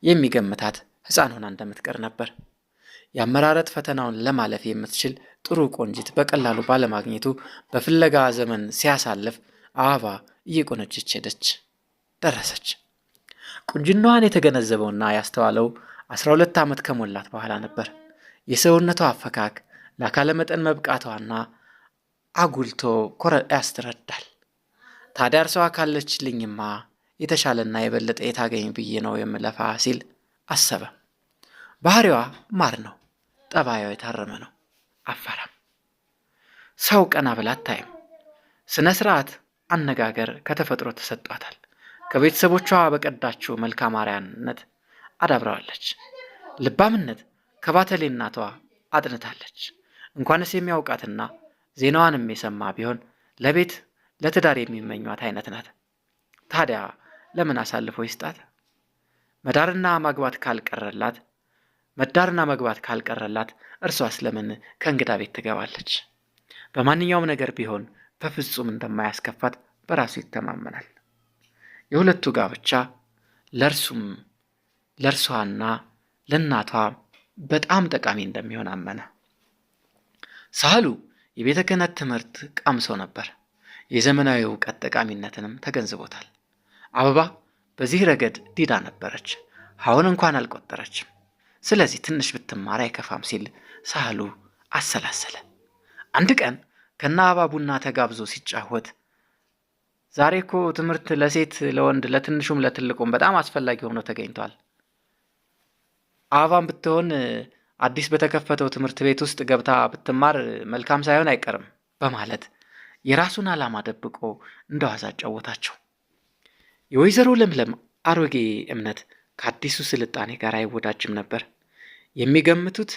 የሚገምታት ሕፃን ሆና እንደምትቀር ነበር። የአመራረጥ ፈተናውን ለማለፍ የምትችል ጥሩ ቆንጂት በቀላሉ ባለማግኘቱ በፍለጋ ዘመን ሲያሳልፍ አበባ እየቆነጀች ሄደች፣ ደረሰች። ቁንጅናዋን የተገነዘበውና ያስተዋለው 12 ዓመት ከሞላት በኋላ ነበር። የሰውነቷ አፈካክ ለአካለ መጠን መብቃቷና አጉልቶ ያስተረዳል። ታዲያ እርሷ ካለችልኝማ የተሻለና የበለጠ የታገኝ ብዬ ነው የምለፋ ሲል አሰበ። ባህሪዋ ማር ነው፣ ጠባያው የታረመ ነው፣ አፈራም። ሰው ቀና ብላ አታይም። ስነ ስርዓት፣ አነጋገር ከተፈጥሮ ተሰጧታል። ከቤተሰቦቿ በቀዳችው መልካም አርአያነት አዳብረዋለች። ልባምነት ከባተሌ እናቷ አጥንታለች። እንኳንስ የሚያውቃትና ዜናዋንም የሰማ ቢሆን ለቤት ለትዳር የሚመኟት አይነት ናት። ታዲያ ለምን አሳልፎ ይስጣት? መዳርና መግባት ካልቀረላት እርሷስ ለምን ከእንግዳ ቤት ትገባለች? በማንኛውም ነገር ቢሆን በፍጹም እንደማያስከፋት በራሱ ይተማመናል። የሁለቱ ጋብቻ ለእርሷና ለእናቷ በጣም ጠቃሚ እንደሚሆን አመነ። ሳህሉ የቤተ ክህነት ትምህርት ቀምሶ ነበር። የዘመናዊ እውቀት ጠቃሚነትንም ተገንዝቦታል። አበባ በዚህ ረገድ ዲዳ ነበረች። አሁን እንኳን አልቆጠረችም። ስለዚህ ትንሽ ብትማር አይከፋም ሲል ሳህሉ አሰላሰለ። አንድ ቀን ከነ አበባ ቡና ተጋብዞ ሲጫወት ዛሬ እኮ ትምህርት ለሴት ለወንድ ለትንሹም ለትልቁም በጣም አስፈላጊ ሆኖ ተገኝቷል። አበባም ብትሆን አዲስ በተከፈተው ትምህርት ቤት ውስጥ ገብታ ብትማር መልካም ሳይሆን አይቀርም በማለት የራሱን ዓላማ ደብቆ እንደዋዛ አጫወታቸው። የወይዘሮ ለምለም አሮጌ እምነት ከአዲሱ ስልጣኔ ጋር አይወዳጅም ነበር። የሚገምቱት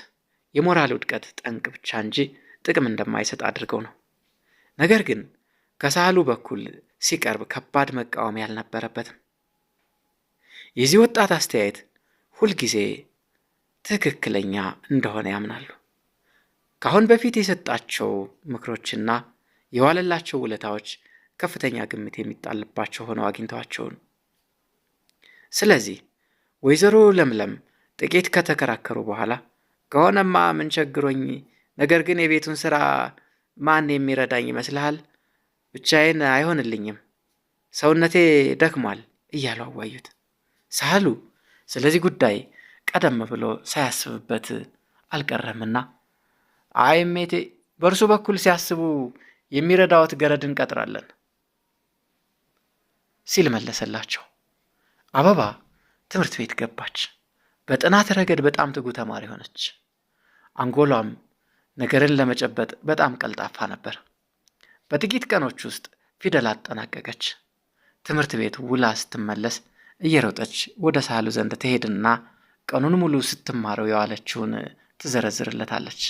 የሞራል ውድቀት ጠንቅ ብቻ እንጂ ጥቅም እንደማይሰጥ አድርገው ነው። ነገር ግን ከሳህሉ በኩል ሲቀርብ ከባድ መቃወሚያ አልነበረበትም። የዚህ ወጣት አስተያየት ሁልጊዜ ትክክለኛ እንደሆነ ያምናሉ። ካሁን በፊት የሰጣቸው ምክሮችና የዋለላቸው ውለታዎች ከፍተኛ ግምት የሚጣልባቸው ሆነው አግኝተዋቸው ነው። ስለዚህ ወይዘሮ ለምለም ጥቂት ከተከራከሩ በኋላ ከሆነማ ምን ቸግሮኝ፣ ነገር ግን የቤቱን ስራ ማን የሚረዳኝ ይመስልሃል? ብቻዬን አይሆንልኝም፣ ሰውነቴ ደክሟል እያሉ አዋዩት። ሳህሉ ስለዚህ ጉዳይ ቀደም ብሎ ሳያስብበት አልቀረምና አይ እሜቴ፣ በእርሱ በኩል ሲያስቡ የሚረዳዎት ገረድ እንቀጥራለን ሲል መለሰላቸው። አበባ ትምህርት ቤት ገባች። በጥናት ረገድ በጣም ትጉ ተማሪ ሆነች። አንጎሏም ነገርን ለመጨበጥ በጣም ቀልጣፋ ነበር። በጥቂት ቀኖች ውስጥ ፊደል አጠናቀቀች። ትምህርት ቤት ውላ ስትመለስ እየሮጠች ወደ ሳህሉ ዘንድ ትሄድና ቀኑን ሙሉ ስትማረው የዋለችውን ትዘረዝርለታለች።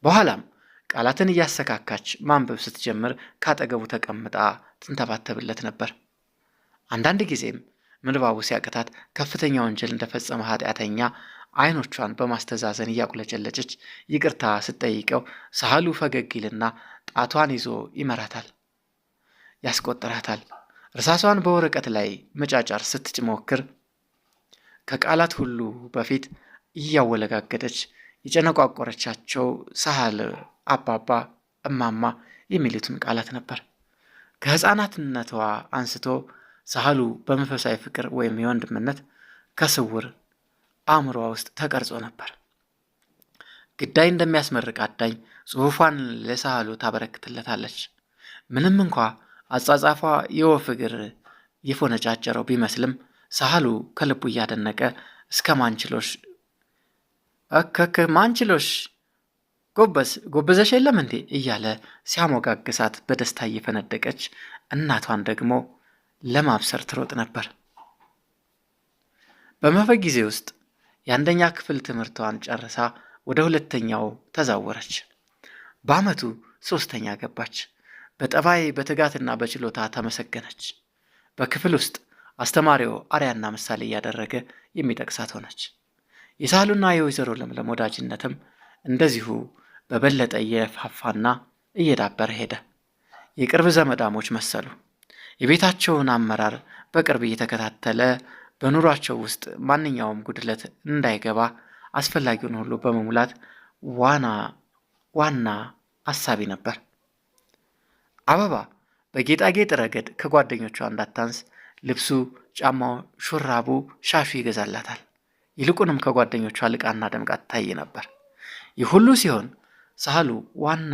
በኋላም ቃላትን እያሰካካች ማንበብ ስትጀምር ካጠገቡ ተቀምጣ ትንተባተብለት ነበር። አንዳንድ ጊዜም ምንባቡ ሲያቅታት ከፍተኛ ወንጀል እንደፈጸመ ኃጢአተኛ አይኖቿን በማስተዛዘን እያቁለጨለጨች ይቅርታ ስትጠይቀው ሳህሉ ፈገግ ይልና ጣቷን ይዞ ይመራታል፣ ያስቆጥራታል። እርሳሷን በወረቀት ላይ መጫጫር ስትሞክር ከቃላት ሁሉ በፊት እያወለጋገደች የጨነቋቆረቻቸው ሳህል፣ አባባ፣ እማማ የሚሉትን ቃላት ነበር። ከሕፃናትነቷ አንስቶ ሳህሉ በመንፈሳዊ ፍቅር ወይም የወንድምነት ከስውር አእምሯ ውስጥ ተቀርጾ ነበር። ግዳይ እንደሚያስመርቅ አዳኝ ጽሑፏን ለሳህሉ ታበረክትለታለች። ምንም እንኳ አጻጻፏ የወፍ እግር የፎነጫጨረው ቢመስልም ሳህሉ ከልቡ እያደነቀ እስከ ማንችሎሽ ማንችሎሽ ጎበዘሽ የለም እንዴ እያለ ሲያሞጋግሳት በደስታ እየፈነደቀች እናቷን ደግሞ ለማብሰር ትሮጥ ነበር። በመፈ ጊዜ ውስጥ የአንደኛ ክፍል ትምህርቷን ጨርሳ ወደ ሁለተኛው ተዛወረች። በዓመቱ 3ኛ ገባች። በጠባይ በትጋትና በችሎታ ተመሰገነች። በክፍል ውስጥ አስተማሪው አርያና ምሳሌ እያደረገ የሚጠቅሳት ሆነች። የሳህሉና የወይዘሮ ለምለም ወዳጅነትም እንደዚሁ በበለጠ እየፋፋና እየዳበረ ሄደ። የቅርብ ዘመዳሞች መሰሉ። የቤታቸውን አመራር በቅርብ እየተከታተለ በኑሯቸው ውስጥ ማንኛውም ጉድለት እንዳይገባ አስፈላጊውን ሁሉ በመሙላት ዋና አሳቢ ነበር። አበባ በጌጣጌጥ ረገድ ከጓደኞቿ እንዳታንስ ልብሱ፣ ጫማው፣ ሹራቡ፣ ሻሹ ይገዛላታል። ይልቁንም ከጓደኞቿ ልቃና ደምቃ ትታይ ነበር። ይህ ሁሉ ሲሆን ሳህሉ ዋና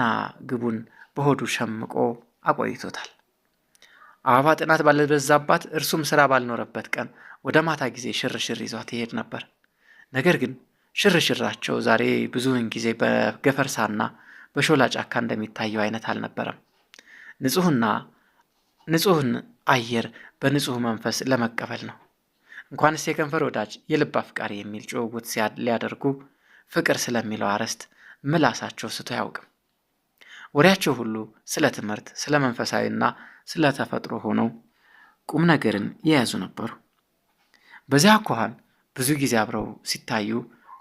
ግቡን በሆዱ ሸምቆ አቆይቶታል። አበባ ጥናት ባልበዛባት እርሱም ስራ ባልኖረበት ቀን ወደ ማታ ጊዜ ሽርሽር ይዟት ይሄድ ነበር። ነገር ግን ሽርሽራቸው ዛሬ ብዙውን ጊዜ በገፈርሳና በሾላ ጫካ እንደሚታየው አይነት አልነበረም። ንጹህን አየር በንጹህ መንፈስ ለመቀበል ነው። እንኳንስ የከንፈር ወዳጅ የልብ አፍቃሪ የሚል ጭውውት ሊያደርጉ ፍቅር ስለሚለው አርዕስት ምላሳቸው ስቶ አያውቅም። ወሬያቸው ሁሉ ስለ ትምህርት፣ ስለ መንፈሳዊና ስለ ተፈጥሮ ሆነው ቁም ነገርን የያዙ ነበሩ። በዚያ አኳኋን ብዙ ጊዜ አብረው ሲታዩ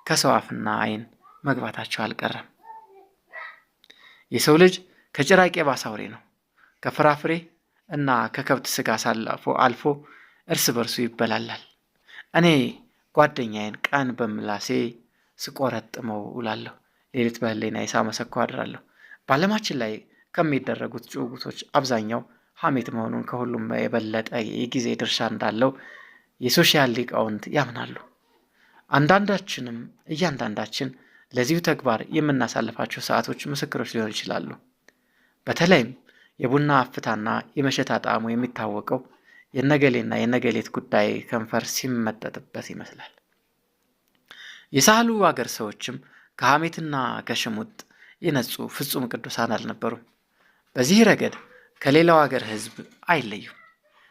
ከሰው አፍና ዓይን መግባታቸው አልቀረም። የሰው ልጅ ከጭራቄ ባሰ አውሬ ነው። ከፍራፍሬ እና ከከብት ስጋ አልፎ እርስ በርሱ ይበላላል። እኔ ጓደኛዬን ቀን በምላሴ ስቆረጥመው ውላለሁ፣ ሌሊት በህሊናዬ ሳመሰግነው አድራለሁ። በዓለማችን ላይ ከሚደረጉት ጭውውቶች አብዛኛው ሐሜት መሆኑን ከሁሉም የበለጠ የጊዜ ድርሻ እንዳለው የሶሻል ሊቃውንት ያምናሉ። እያንዳንዳችን ለዚሁ ተግባር የምናሳልፋቸው ሰዓቶች ምስክሮች ሊሆኑ ይችላሉ። በተለይም የቡና አፍታና የመሸታ ጣዕሙ የሚታወቀው የነገሌና የነገሌት ጉዳይ ከንፈር ሲመጠጥበት ይመስላል። የሳህሉ አገር ሰዎችም ከሐሜትና ከሽሙጥ የነጹ ፍጹም ቅዱሳን አልነበሩም። በዚህ ረገድ ከሌላው አገር ሕዝብ አይለዩም።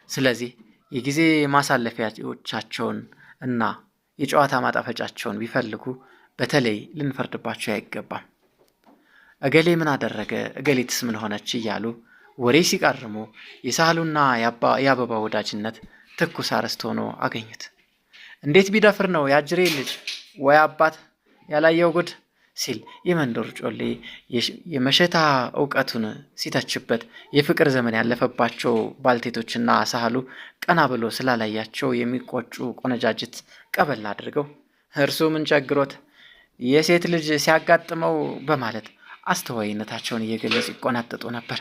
ስለዚህ የጊዜ ማሳለፊያዎቻቸውን እና የጨዋታ ማጣፈጫቸውን ቢፈልጉ በተለይ ልንፈርድባቸው አይገባም። እገሌ ምን አደረገ፣ እገሌትስ ምን ሆነች እያሉ ወሬ ሲቃርሙ የሳህሉና የአበባ ወዳጅነት ትኩስ አርዕስት ሆኖ አገኙት። እንዴት ቢደፍር ነው ያጅሬ ልጅ ወይ አባት ያላየው ጉድ፣ ሲል የመንደር ጮሌ የመሸታ እውቀቱን ሲተችበት የፍቅር ዘመን ያለፈባቸው ባልቴቶችና ሳህሉ ቀና ብሎ ስላላያቸው የሚቆጩ ቆነጃጅት ቀበል አድርገው እርሱ ምን ቸግሮት የሴት ልጅ ሲያጋጥመው በማለት አስተዋይነታቸውን እየገለጹ ይቆናጠጡ ነበር።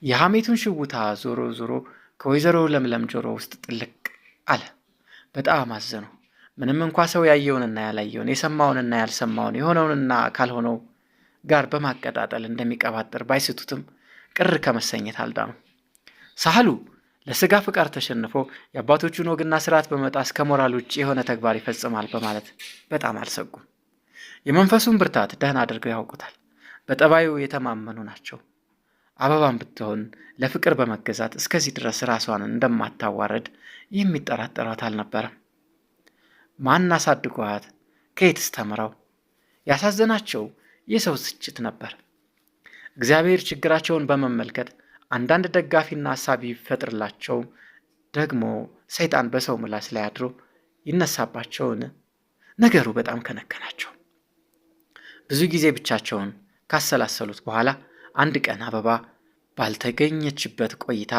የሐሜቱን ሽውታ ዞሮ ዞሮ ከወይዘሮ ለምለም ጆሮ ውስጥ ጥልቅ አለ። በጣም አዘኑ። ምንም እንኳ ሰው ያየውንና ያላየውን የሰማውንና ያልሰማውን የሆነውንና ካልሆነው ጋር በማቀጣጠል እንደሚቀባጥር ባይስቱትም ቅር ከመሰኘት አልዳኑ። ሳህሉ ለስጋ ፍቃድ ተሸንፎ የአባቶቹን ወግና ስርዓት በመጣስ ከሞራል ውጭ የሆነ ተግባር ይፈጽማል በማለት በጣም አልሰጉም። የመንፈሱን ብርታት ደህና አድርገው ያውቁታል። በጠባዩ የተማመኑ ናቸው። አበባን ብትሆን ለፍቅር በመገዛት እስከዚህ ድረስ ራሷን እንደማታዋረድ የሚጠራጠሯት አልነበረም። ማን አሳድጓት? ከየትስ ተምረው? ያሳዘናቸው የሰው ትችት ነበር። እግዚአብሔር ችግራቸውን በመመልከት አንዳንድ ደጋፊና ሀሳቢ ይፈጥርላቸው ደግሞ ሰይጣን በሰው ምላስ ላይ አድሮ ይነሳባቸውን? ነገሩ በጣም ከነከናቸው። ብዙ ጊዜ ብቻቸውን ካሰላሰሉት በኋላ አንድ ቀን አበባ ባልተገኘችበት ቆይታ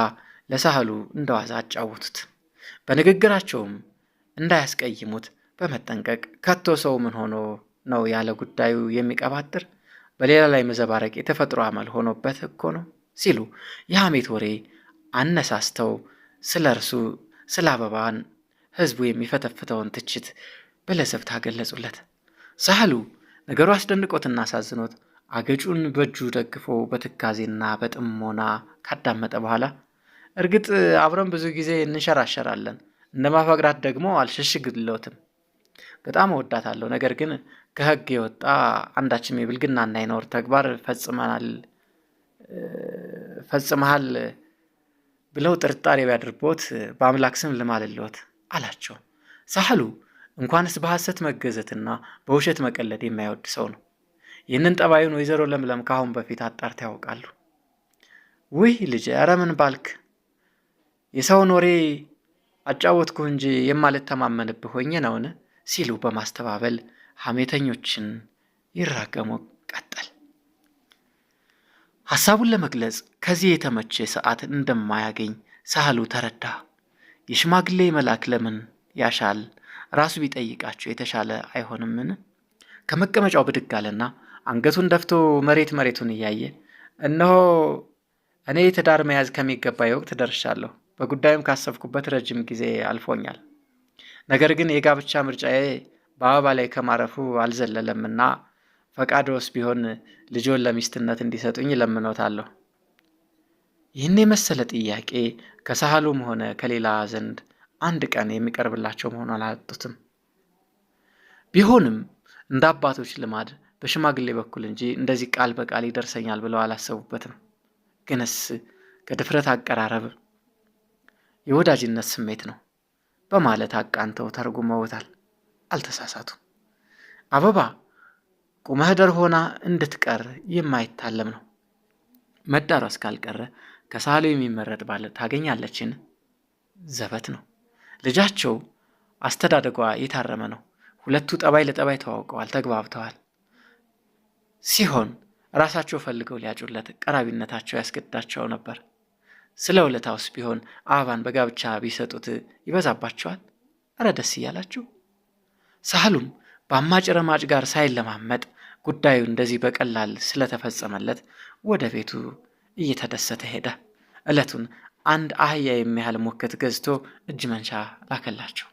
ለሳህሉ እንደዋዛ አጫወቱት። በንግግራቸውም እንዳያስቀይሙት በመጠንቀቅ ከቶ ሰው ምን ሆኖ ነው ያለ ጉዳዩ የሚቀባጥር? በሌላ ላይ መዘባረቅ የተፈጥሮ አመል ሆኖበት እኮ ነው ሲሉ የሐሜት ወሬ አነሳስተው ስለ እርሱ ስለ አበባን ህዝቡ የሚፈተፍተውን ትችት በለዘብታ ገለጹለት። ሳህሉ ነገሩ አስደንቆትና አሳዝኖት አገጩን በእጁ ደግፎ በትካዜና በጥሞና ካዳመጠ በኋላ እርግጥ አብረን ብዙ ጊዜ እንሸራሸራለን፣ እንደማፈቅራት ደግሞ አልሸሽግለትም። በጣም እወዳታለሁ። ነገር ግን ከህግ የወጣ አንዳችም የብልግናና የነውር ተግባር ፈጽመሃል ብለው ጥርጣሬ ቢያድርቦት በአምላክ ስም ልማልልዎት አላቸው። ሳህሉ እንኳንስ በሐሰት መገዘትና በውሸት መቀለድ የማይወድ ሰው ነው። ይህንን ጠባዩን ወይዘሮ ለምለም ካሁን በፊት አጣርተው ያውቃሉ። ውይ ልጅ፣ ኧረ ምን ባልክ፣ የሰውን ወሬ አጫወትኩህ እንጂ የማልተማመንብህ ሆኜ ነውን? ሲሉ በማስተባበል ሐሜተኞችን ይራገሙ ቀጠል። ሐሳቡን ለመግለጽ ከዚህ የተመቸ ሰዓት እንደማያገኝ ሳህሉ ተረዳ። የሽማግሌ መልአክ ለምን ያሻል? ራሱ ቢጠይቃቸው የተሻለ አይሆንምን? ከመቀመጫው ብድግ አለና አንገቱን ደፍቶ መሬቱን እያየ እነሆ እኔ ትዳር መያዝ ከሚገባኝ ወቅት ደርሻለሁ። በጉዳዩም ካሰብኩበት ረጅም ጊዜ አልፎኛል። ነገር ግን የጋብቻ ምርጫዬ በአበባ ላይ ከማረፉ አልዘለለምና ፈቃዶስ ቢሆን ልጆን ለሚስትነት እንዲሰጡኝ ለምኖታለሁ። ይህን የመሰለ ጥያቄ ከሳህሉም ሆነ ከሌላ ዘንድ አንድ ቀን የሚቀርብላቸው መሆኑን አላጡትም። ቢሆንም እንደ አባቶች ልማድ በሽማግሌ በኩል እንጂ እንደዚህ ቃል በቃል ይደርሰኛል ብለው አላሰቡበትም። ግንስ ከድፍረት አቀራረብ የወዳጅነት ስሜት ነው በማለት አቃንተው ተርጉመውታል። አልተሳሳቱም። አበባ ቁመህ ደር ሆና እንድትቀር የማይታለም ነው። መዳሯ እስካልቀረ ከሳህሉ የሚመረጥ ባል ታገኛለችን? ዘበት ነው። ልጃቸው አስተዳደጓ የታረመ ነው። ሁለቱ ጠባይ ለጠባይ ተዋውቀዋል፣ ተግባብተዋል ሲሆን ራሳቸው ፈልገው ሊያጩለት ቀራቢነታቸው ያስገድዳቸው ነበር። ስለ ውለታውስ ቢሆን አበባን በጋብቻ ቢሰጡት ይበዛባቸዋል። እረ ደስ እያላችሁ። ሳህሉም በአማጭ ረማጭ ጋር ሳይለማመጥ ጉዳዩ እንደዚህ በቀላል ስለተፈጸመለት ወደ ቤቱ እየተደሰተ ሄደ። ዕለቱን አንድ አህያ የሚያህል ሞከት ገዝቶ እጅ መንሻ ላከላቸው።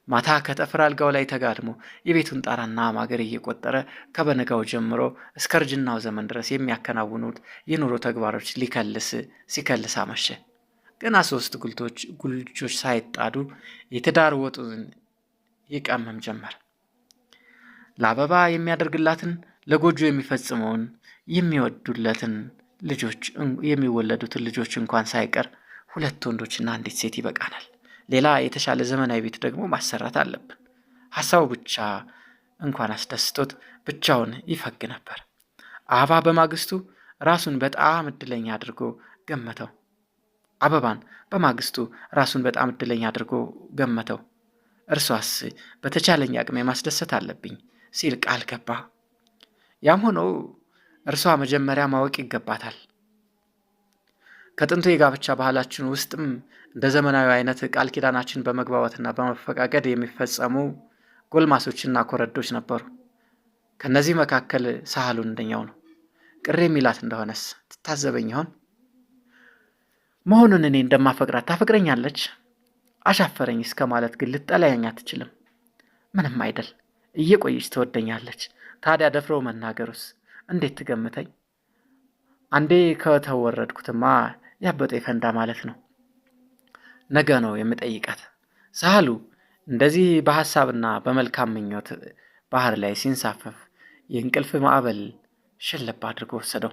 ማታ ከጠፍር አልጋው ላይ ተጋድሞ የቤቱን ጣራና ማገር እየቆጠረ ከበነጋው ጀምሮ እስከ እርጅናው ዘመን ድረስ የሚያከናውኑት የኑሮ ተግባሮች ሲከልስ አመሸ። ገና 3 ጉልጆች ሳይጣዱ የትዳር ወጡን ይቀመም ጀመር። ለአበባ የሚያደርግላትን ለጎጆ የሚፈጽመውን የሚወለዱትን ልጆች እንኳን ሳይቀር 2 ወንዶችና አንዲት ሴት ይበቃናል። ሌላ የተሻለ ዘመናዊ ቤት ደግሞ ማሰራት አለብን። ሐሳቡ ብቻ እንኳን አስደስቶት ብቻውን ይፈግ ነበር። አበባ በማግስቱ ራሱን በጣም እድለኛ አድርጎ ገመተው። አበባን በማግስቱ ራሱን በጣም እድለኛ አድርጎ ገመተው። እርሷስ በተቻለኝ አቅሜ ማስደሰት አለብኝ ሲል ቃል ገባ። ያም ሆኖ እርሷ መጀመሪያ ማወቅ ይገባታል። ከጥንቱ የጋብቻ ባህላችን ውስጥም እንደ ዘመናዊ አይነት ቃል ኪዳናችን በመግባባትና በመፈቃቀድ የሚፈጸሙ ጎልማሶችና ኮረዶች ነበሩ። ከነዚህ መካከል ሳህሉን እንደኛው ነው። ቅር የሚላት እንደሆነስ ትታዘበኝ ይሆን? መሆኑን እኔ እንደማፈቅራት ታፈቅረኛለች፣ አሻፈረኝ እስከ ማለት ግን ልጠላያኝ አትችልም። ምንም አይደል፣ እየቆየች ትወደኛለች። ታዲያ ደፍሮ መናገሩስ እንዴት ትገምተኝ? አንዴ ከተወረድኩትማ ያበጠ ይፈንዳ ማለት ነው። ነገ ነው የምጠይቃት። ሳህሉ እንደዚህ በሐሳብና በመልካም ምኞት ባህር ላይ ሲንሳፈፍ የእንቅልፍ ማዕበል ሽልብ አድርጎ ወሰደው።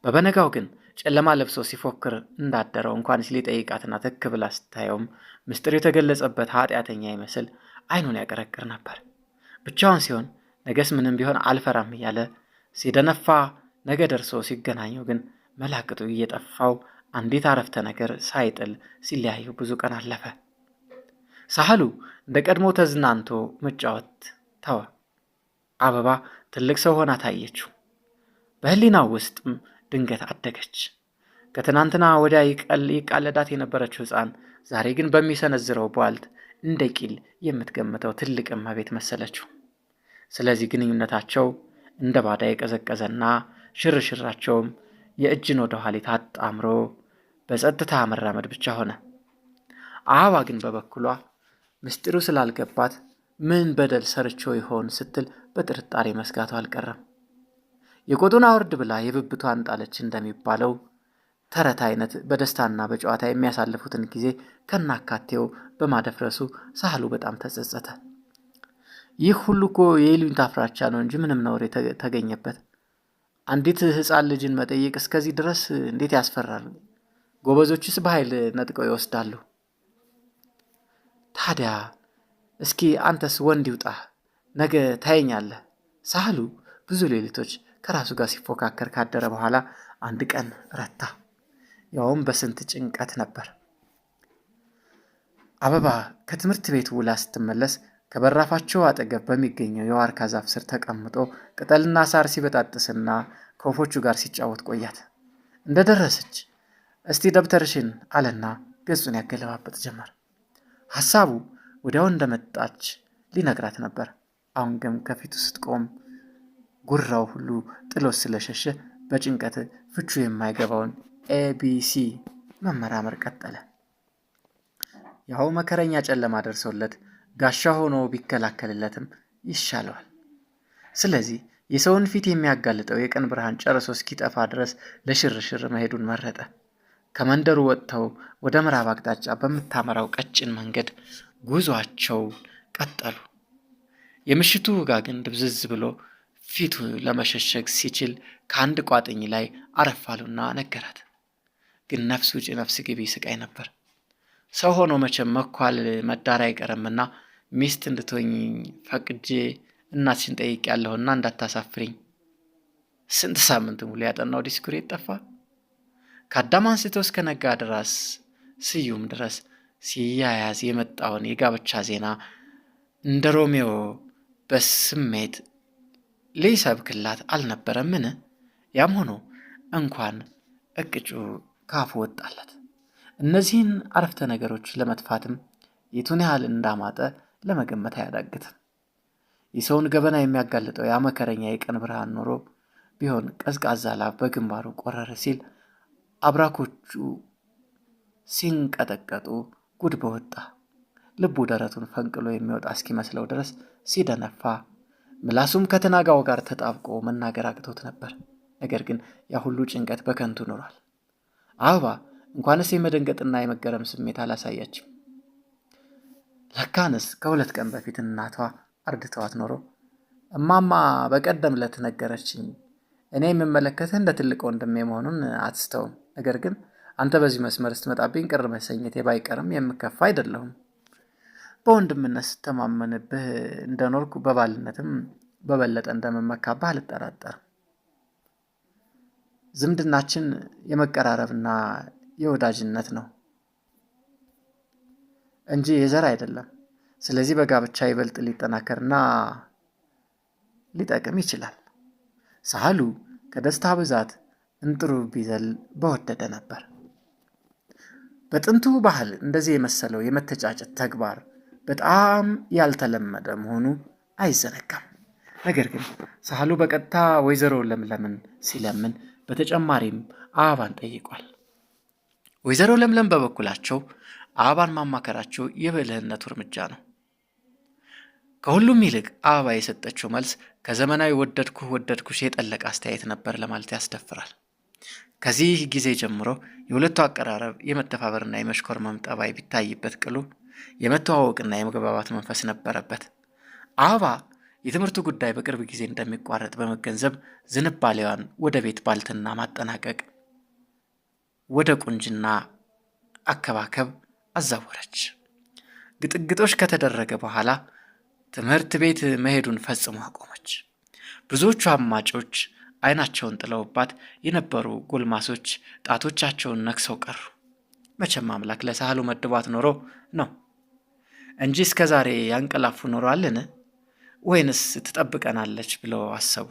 በበነጋው ግን ጨለማ ለብሶ ሲፎክር እንዳደረው እንኳን ሊጠይቃትና ትክ ብላ ስታየውም ምስጢር የተገለጸበት ኃጢአተኛ ይመስል አይኑን ያቀረቅር ነበር። ብቻውን ሲሆን ነገስ ምንም ቢሆን አልፈራም እያለ ሲደነፋ ነገ ደርሶ ሲገናኘው ግን መላቅጡ እየጠፋው አንዲት አረፍተ ነገር ሳይጥል ሲለያዩ ብዙ ቀን አለፈ። ሳህሉ እንደ ቀድሞ ተዝናንቶ መጫወት ተወ። አበባ ትልቅ ሰው ሆና ታየችው። በህሊናው ውስጥም ድንገት አደገች። ከትናንትና ወዲያ ይቃለዳት የነበረችው ሕፃን ዛሬ ግን በሚሰነዝረው ቧልት እንደ ቂል የምትገምተው ትልቅ እመቤት መሰለችው። ስለዚህ ግንኙነታቸው እንደ ባዳ የቀዘቀዘና ሽርሽራቸውም የእጅን ወደ ኋሊት አጣምሮ በጸጥታ መራመድ ብቻ ሆነ። አበባ ግን በበኩሏ ምስጢሩ ስላልገባት ምን በደል ሰርቸው ይሆን ስትል በጥርጣሬ መስጋቱ አልቀረም። የቆጡን አውርድ ብላ የብብቷን ጣለች እንደሚባለው ተረት አይነት በደስታና በጨዋታ የሚያሳልፉትን ጊዜ ከናካቴው በማደፍረሱ ሳህሉ በጣም ተጸጸተ። ይህ ሁሉ እኮ የይሉኝታ ፍራቻ ነው እንጂ ምንም ነውር ተገኘበት። አንዲት ሕፃን ልጅን መጠየቅ እስከዚህ ድረስ እንዴት ያስፈራል! ጎበዞችስ በኃይል ነጥቀው ይወስዳሉ። ታዲያ እስኪ አንተስ ወንድ ይውጣ፣ ነገ ታየኛለህ። ሳህሉ ብዙ ሌሊቶች ከራሱ ጋር ሲፎካከር ካደረ በኋላ አንድ ቀን ረታ። ያውም በስንት ጭንቀት ነበር። አበባ ከትምህርት ቤት ውላ ስትመለስ ከበራፋቸው አጠገብ በሚገኘው የዋርካ ዛፍ ስር ተቀምጦ ቅጠልና ሳር ሲበጣጥስና ከወፎቹ ጋር ሲጫወት ቆያት። እንደደረሰች እስቲ ደብተርሽን አለና ገጹን ያገለባበጥ ጀመር። ሐሳቡ ወዲያው እንደመጣች ሊነግራት ነበር። አሁን ግን ከፊቱ ስትቆም ጉራው ሁሉ ጥሎት ስለሸሸ በጭንቀት ፍቹ የማይገባውን ኤቢሲ መመራመር ቀጠለ። ያው መከረኛ ጨለማ ደርሶለት ጋሻ ሆኖ ቢከላከልለትም ይሻለዋል። ስለዚህ የሰውን ፊት የሚያጋልጠው የቀን ብርሃን ጨርሶ እስኪጠፋ ድረስ ለሽርሽር መሄዱን መረጠ። ከመንደሩ ወጥተው ወደ ምዕራብ አቅጣጫ በምታመራው ቀጭን መንገድ ጉዟቸው ቀጠሉ። የምሽቱ ውጋግን ድብዝዝ ብሎ ፊቱ ለመሸሸግ ሲችል ከአንድ ቋጥኝ ላይ አረፋሉና ነገራት። ግን ነፍስ ውጭ ነፍስ ግቢ ስቃይ ነበር። ሰው ሆኖ መቼም መኳል መዳር አይቀርምና ሚስት እንድትሆኝ ፈቅጄ እናትሽን ጠይቄያለሁና እንዳታሳፍሪኝ። ስንት ሳምንት ሙሉ ያጠናው ዲስኩር ጠፋ። ከአዳም አንስቶ እስከ ነጋ ድረስ ስዩም ድረስ ሲያያዝ የመጣውን የጋብቻ ዜና እንደ ሮሜዮ በስሜት ሊሰብክላት አልነበረምን? ያም ሆኖ እንኳን እቅጩ ካፉ ወጣለት። እነዚህን አረፍተ ነገሮች ለመጥፋትም የቱን ያህል እንዳማጠ ለመገመት አያዳግትም። የሰውን ገበና የሚያጋልጠው ያመከረኛ የቀን ብርሃን ኖሮ ቢሆን ቀዝቃዛ ላብ በግንባሩ ቆረረ ሲል አብራኮቹ ሲንቀጠቀጡ ጉድ በወጣ። ልቡ ደረቱን ፈንቅሎ የሚወጣ እስኪመስለው ድረስ ሲደነፋ፣ ምላሱም ከተናጋው ጋር ተጣብቆ መናገር አቅቶት ነበር። ነገር ግን ያ ሁሉ ጭንቀት በከንቱ ኖሯል። አበባ እንኳንስ የመደንገጥና የመገረም ስሜት አላሳያችም። ለካንስ ከ2 ቀን በፊት እናቷ አርድተዋት ኖሮ እማማ በቀደም ዕለት ነገረችኝ። እኔ የምመለከትህ እንደ ትልቅ ወንድሜ መሆኑን አትስተውም። ነገር ግን አንተ በዚህ መስመር ስትመጣብኝ ቅር መሰኘቴ ባይቀርም የምከፋ አይደለሁም። በወንድምነት ስተማመንብህ እንደኖርኩ በባልነትም በበለጠ እንደምመካብህ አልጠራጠርም። ዝምድናችን የመቀራረብና የወዳጅነት ነው እንጂ የዘር አይደለም። ስለዚህ በጋብቻ ይበልጥ ሊጠናከርና ሊጠቅም ይችላል። ሳህሉ ከደስታ ብዛት እንጥሩ ቢዘል በወደደ ነበር። በጥንቱ ባህል እንደዚህ የመሰለው የመተጫጨት ተግባር በጣም ያልተለመደ መሆኑ አይዘነጋም። ነገር ግን ሳህሉ በቀጥታ ወይዘሮ ለምለምን ሲለምን በተጨማሪም አበባን ጠይቋል። ወይዘሮ ለምለም በበኩላቸው አበባን ማማከራቸው የብልህነቱ እርምጃ ነው። ከሁሉም ይልቅ አበባ የሰጠችው መልስ ከዘመናዊ ወደድኩሽ የጠለቀ አስተያየት ነበር ለማለት ያስደፍራል። ከዚህ ጊዜ ጀምሮ የሁለቱ አቀራረብ የመተፋበርና የመሽኮርመም ጠባይ ቢታይበት ቅሉ የመተዋወቅና የመግባባት መንፈስ ነበረበት። አበባ የትምህርቱ ጉዳይ በቅርብ ጊዜ እንደሚቋረጥ በመገንዘብ ዝንባሌዋን ወደ ቤት ባልትና ማጠናቀቅ ወደ ቁንጅና አከባከብ አዛወረች። ግጥግጦች ከተደረገ በኋላ ትምህርት ቤት መሄዱን ፈጽሞ አቆመች። ብዙዎቹ አማጮች አይናቸውን ጥለውባት የነበሩ ጎልማሶች ጣቶቻቸውን ነክሰው ቀሩ። መቼም አምላክ ለሳህሉ መድቧት ኖሮ ነው እንጂ እስከ ዛሬ ያንቀላፉ ኖሯልን? ወይንስ ትጠብቀናለች ብለው አሰቡ።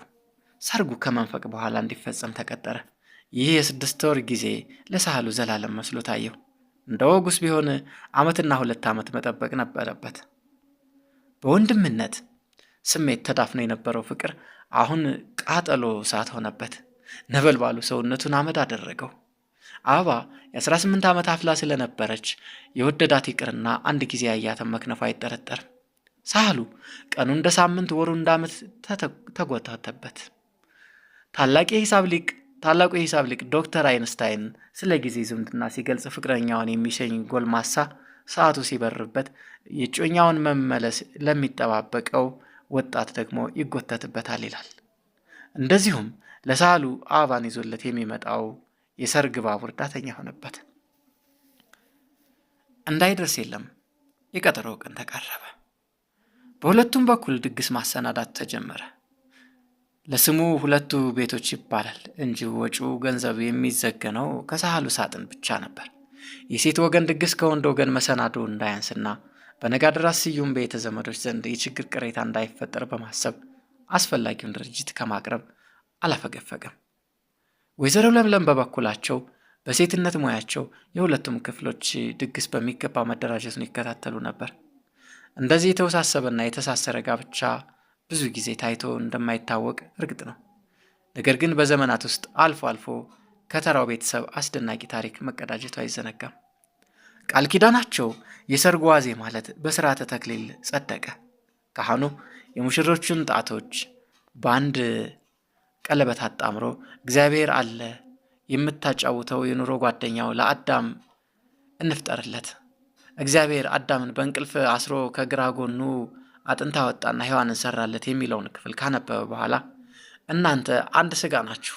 ሰርጉ ከመንፈቅ በኋላ እንዲፈጸም ተቀጠረ። ይህ የ6 ወር ጊዜ ለሳህሉ ዘላለም መስሎ ታየው። እንደ ወጉስ ቢሆን 1.2 ዓመት መጠበቅ ነበረበት። በወንድምነት ስሜት ተዳፍኖ የነበረው ፍቅር አሁን ቃጠሎ እሳት ሆነበት። ነበልባሉ ሰውነቱን አመድ አደረገው። አበባ የ18 ዓመት አፍላ ስለነበረች የወደዳት ይቅርና አንድ ጊዜ ያያትን መክነፉ አይጠረጠርም። ሳህሉ ቀኑ እንደ ሳምንት ወሩ እንደ ዓመት ተጎተተበት። ታላቁ የሂሳብ ሊቅ ዶክተር አይንስታይን ስለ ጊዜ ዝምድና ሲገልጽ ፍቅረኛውን የሚሸኝ ጎልማሳ ሰዓቱ ሲበርበት የጮኛውን መመለስ ለሚጠባበቀው ወጣት ደግሞ ይጎተትበታል ይላል። እንደዚሁም ለሳህሉ አበባን ይዞለት የሚመጣው የሰርግ ባቡር ዳተኛ ሆነበት። እንዳይደርስ የለም የቀጠሮው ቀን ተቃረበ። በሁለቱም በኩል ድግስ ማሰናዳት ተጀመረ። ለስሙ ሁለቱ ቤቶች ይባላል እንጂ ወጪው ገንዘብ የሚዘገነው ከሳህሉ ሳጥን ብቻ ነበር። የሴት ወገን ድግስ ከወንድ ወገን መሰናዶ እንዳያንስና በነጋድራስ ስዩም ቤተ ዘመዶች ዘንድ የችግር ቅሬታ እንዳይፈጠር በማሰብ አስፈላጊውን ድርጅት ከማቅረብ አላፈገፈገም። ወይዘሮ ለምለም በበኩላቸው በሴትነት ሙያቸው የሁለቱም ክፍሎች ድግስ በሚገባ መደራጀቱን ይከታተሉ ነበር። እንደዚህ የተወሳሰበና የተሳሰረ ጋብቻ ብዙ ጊዜ ታይቶ እንደማይታወቅ እርግጥ ነው። ነገር ግን በዘመናት ውስጥ አልፎ አልፎ ከተራው ቤተሰብ አስደናቂ ታሪክ መቀዳጀቱ አይዘነጋም። ቃል ኪዳናቸው የሰርጉ ዋዜ ማለት በስርዓተ ተክሊል ጸደቀ። ካህኑ የሙሽሮቹን ጣቶች በአንድ ቀለበት አጣምሮ እግዚአብሔር አለ የምታጫውተው የኑሮ ጓደኛው ለአዳም እንፍጠርለት፣ እግዚአብሔር አዳምን በእንቅልፍ አስሮ ከግራ ጎኑ አጥንታ ወጣና ሔዋንን ሰራለት የሚለውን ክፍል ካነበበ በኋላ እናንተ አንድ ስጋ ናችሁ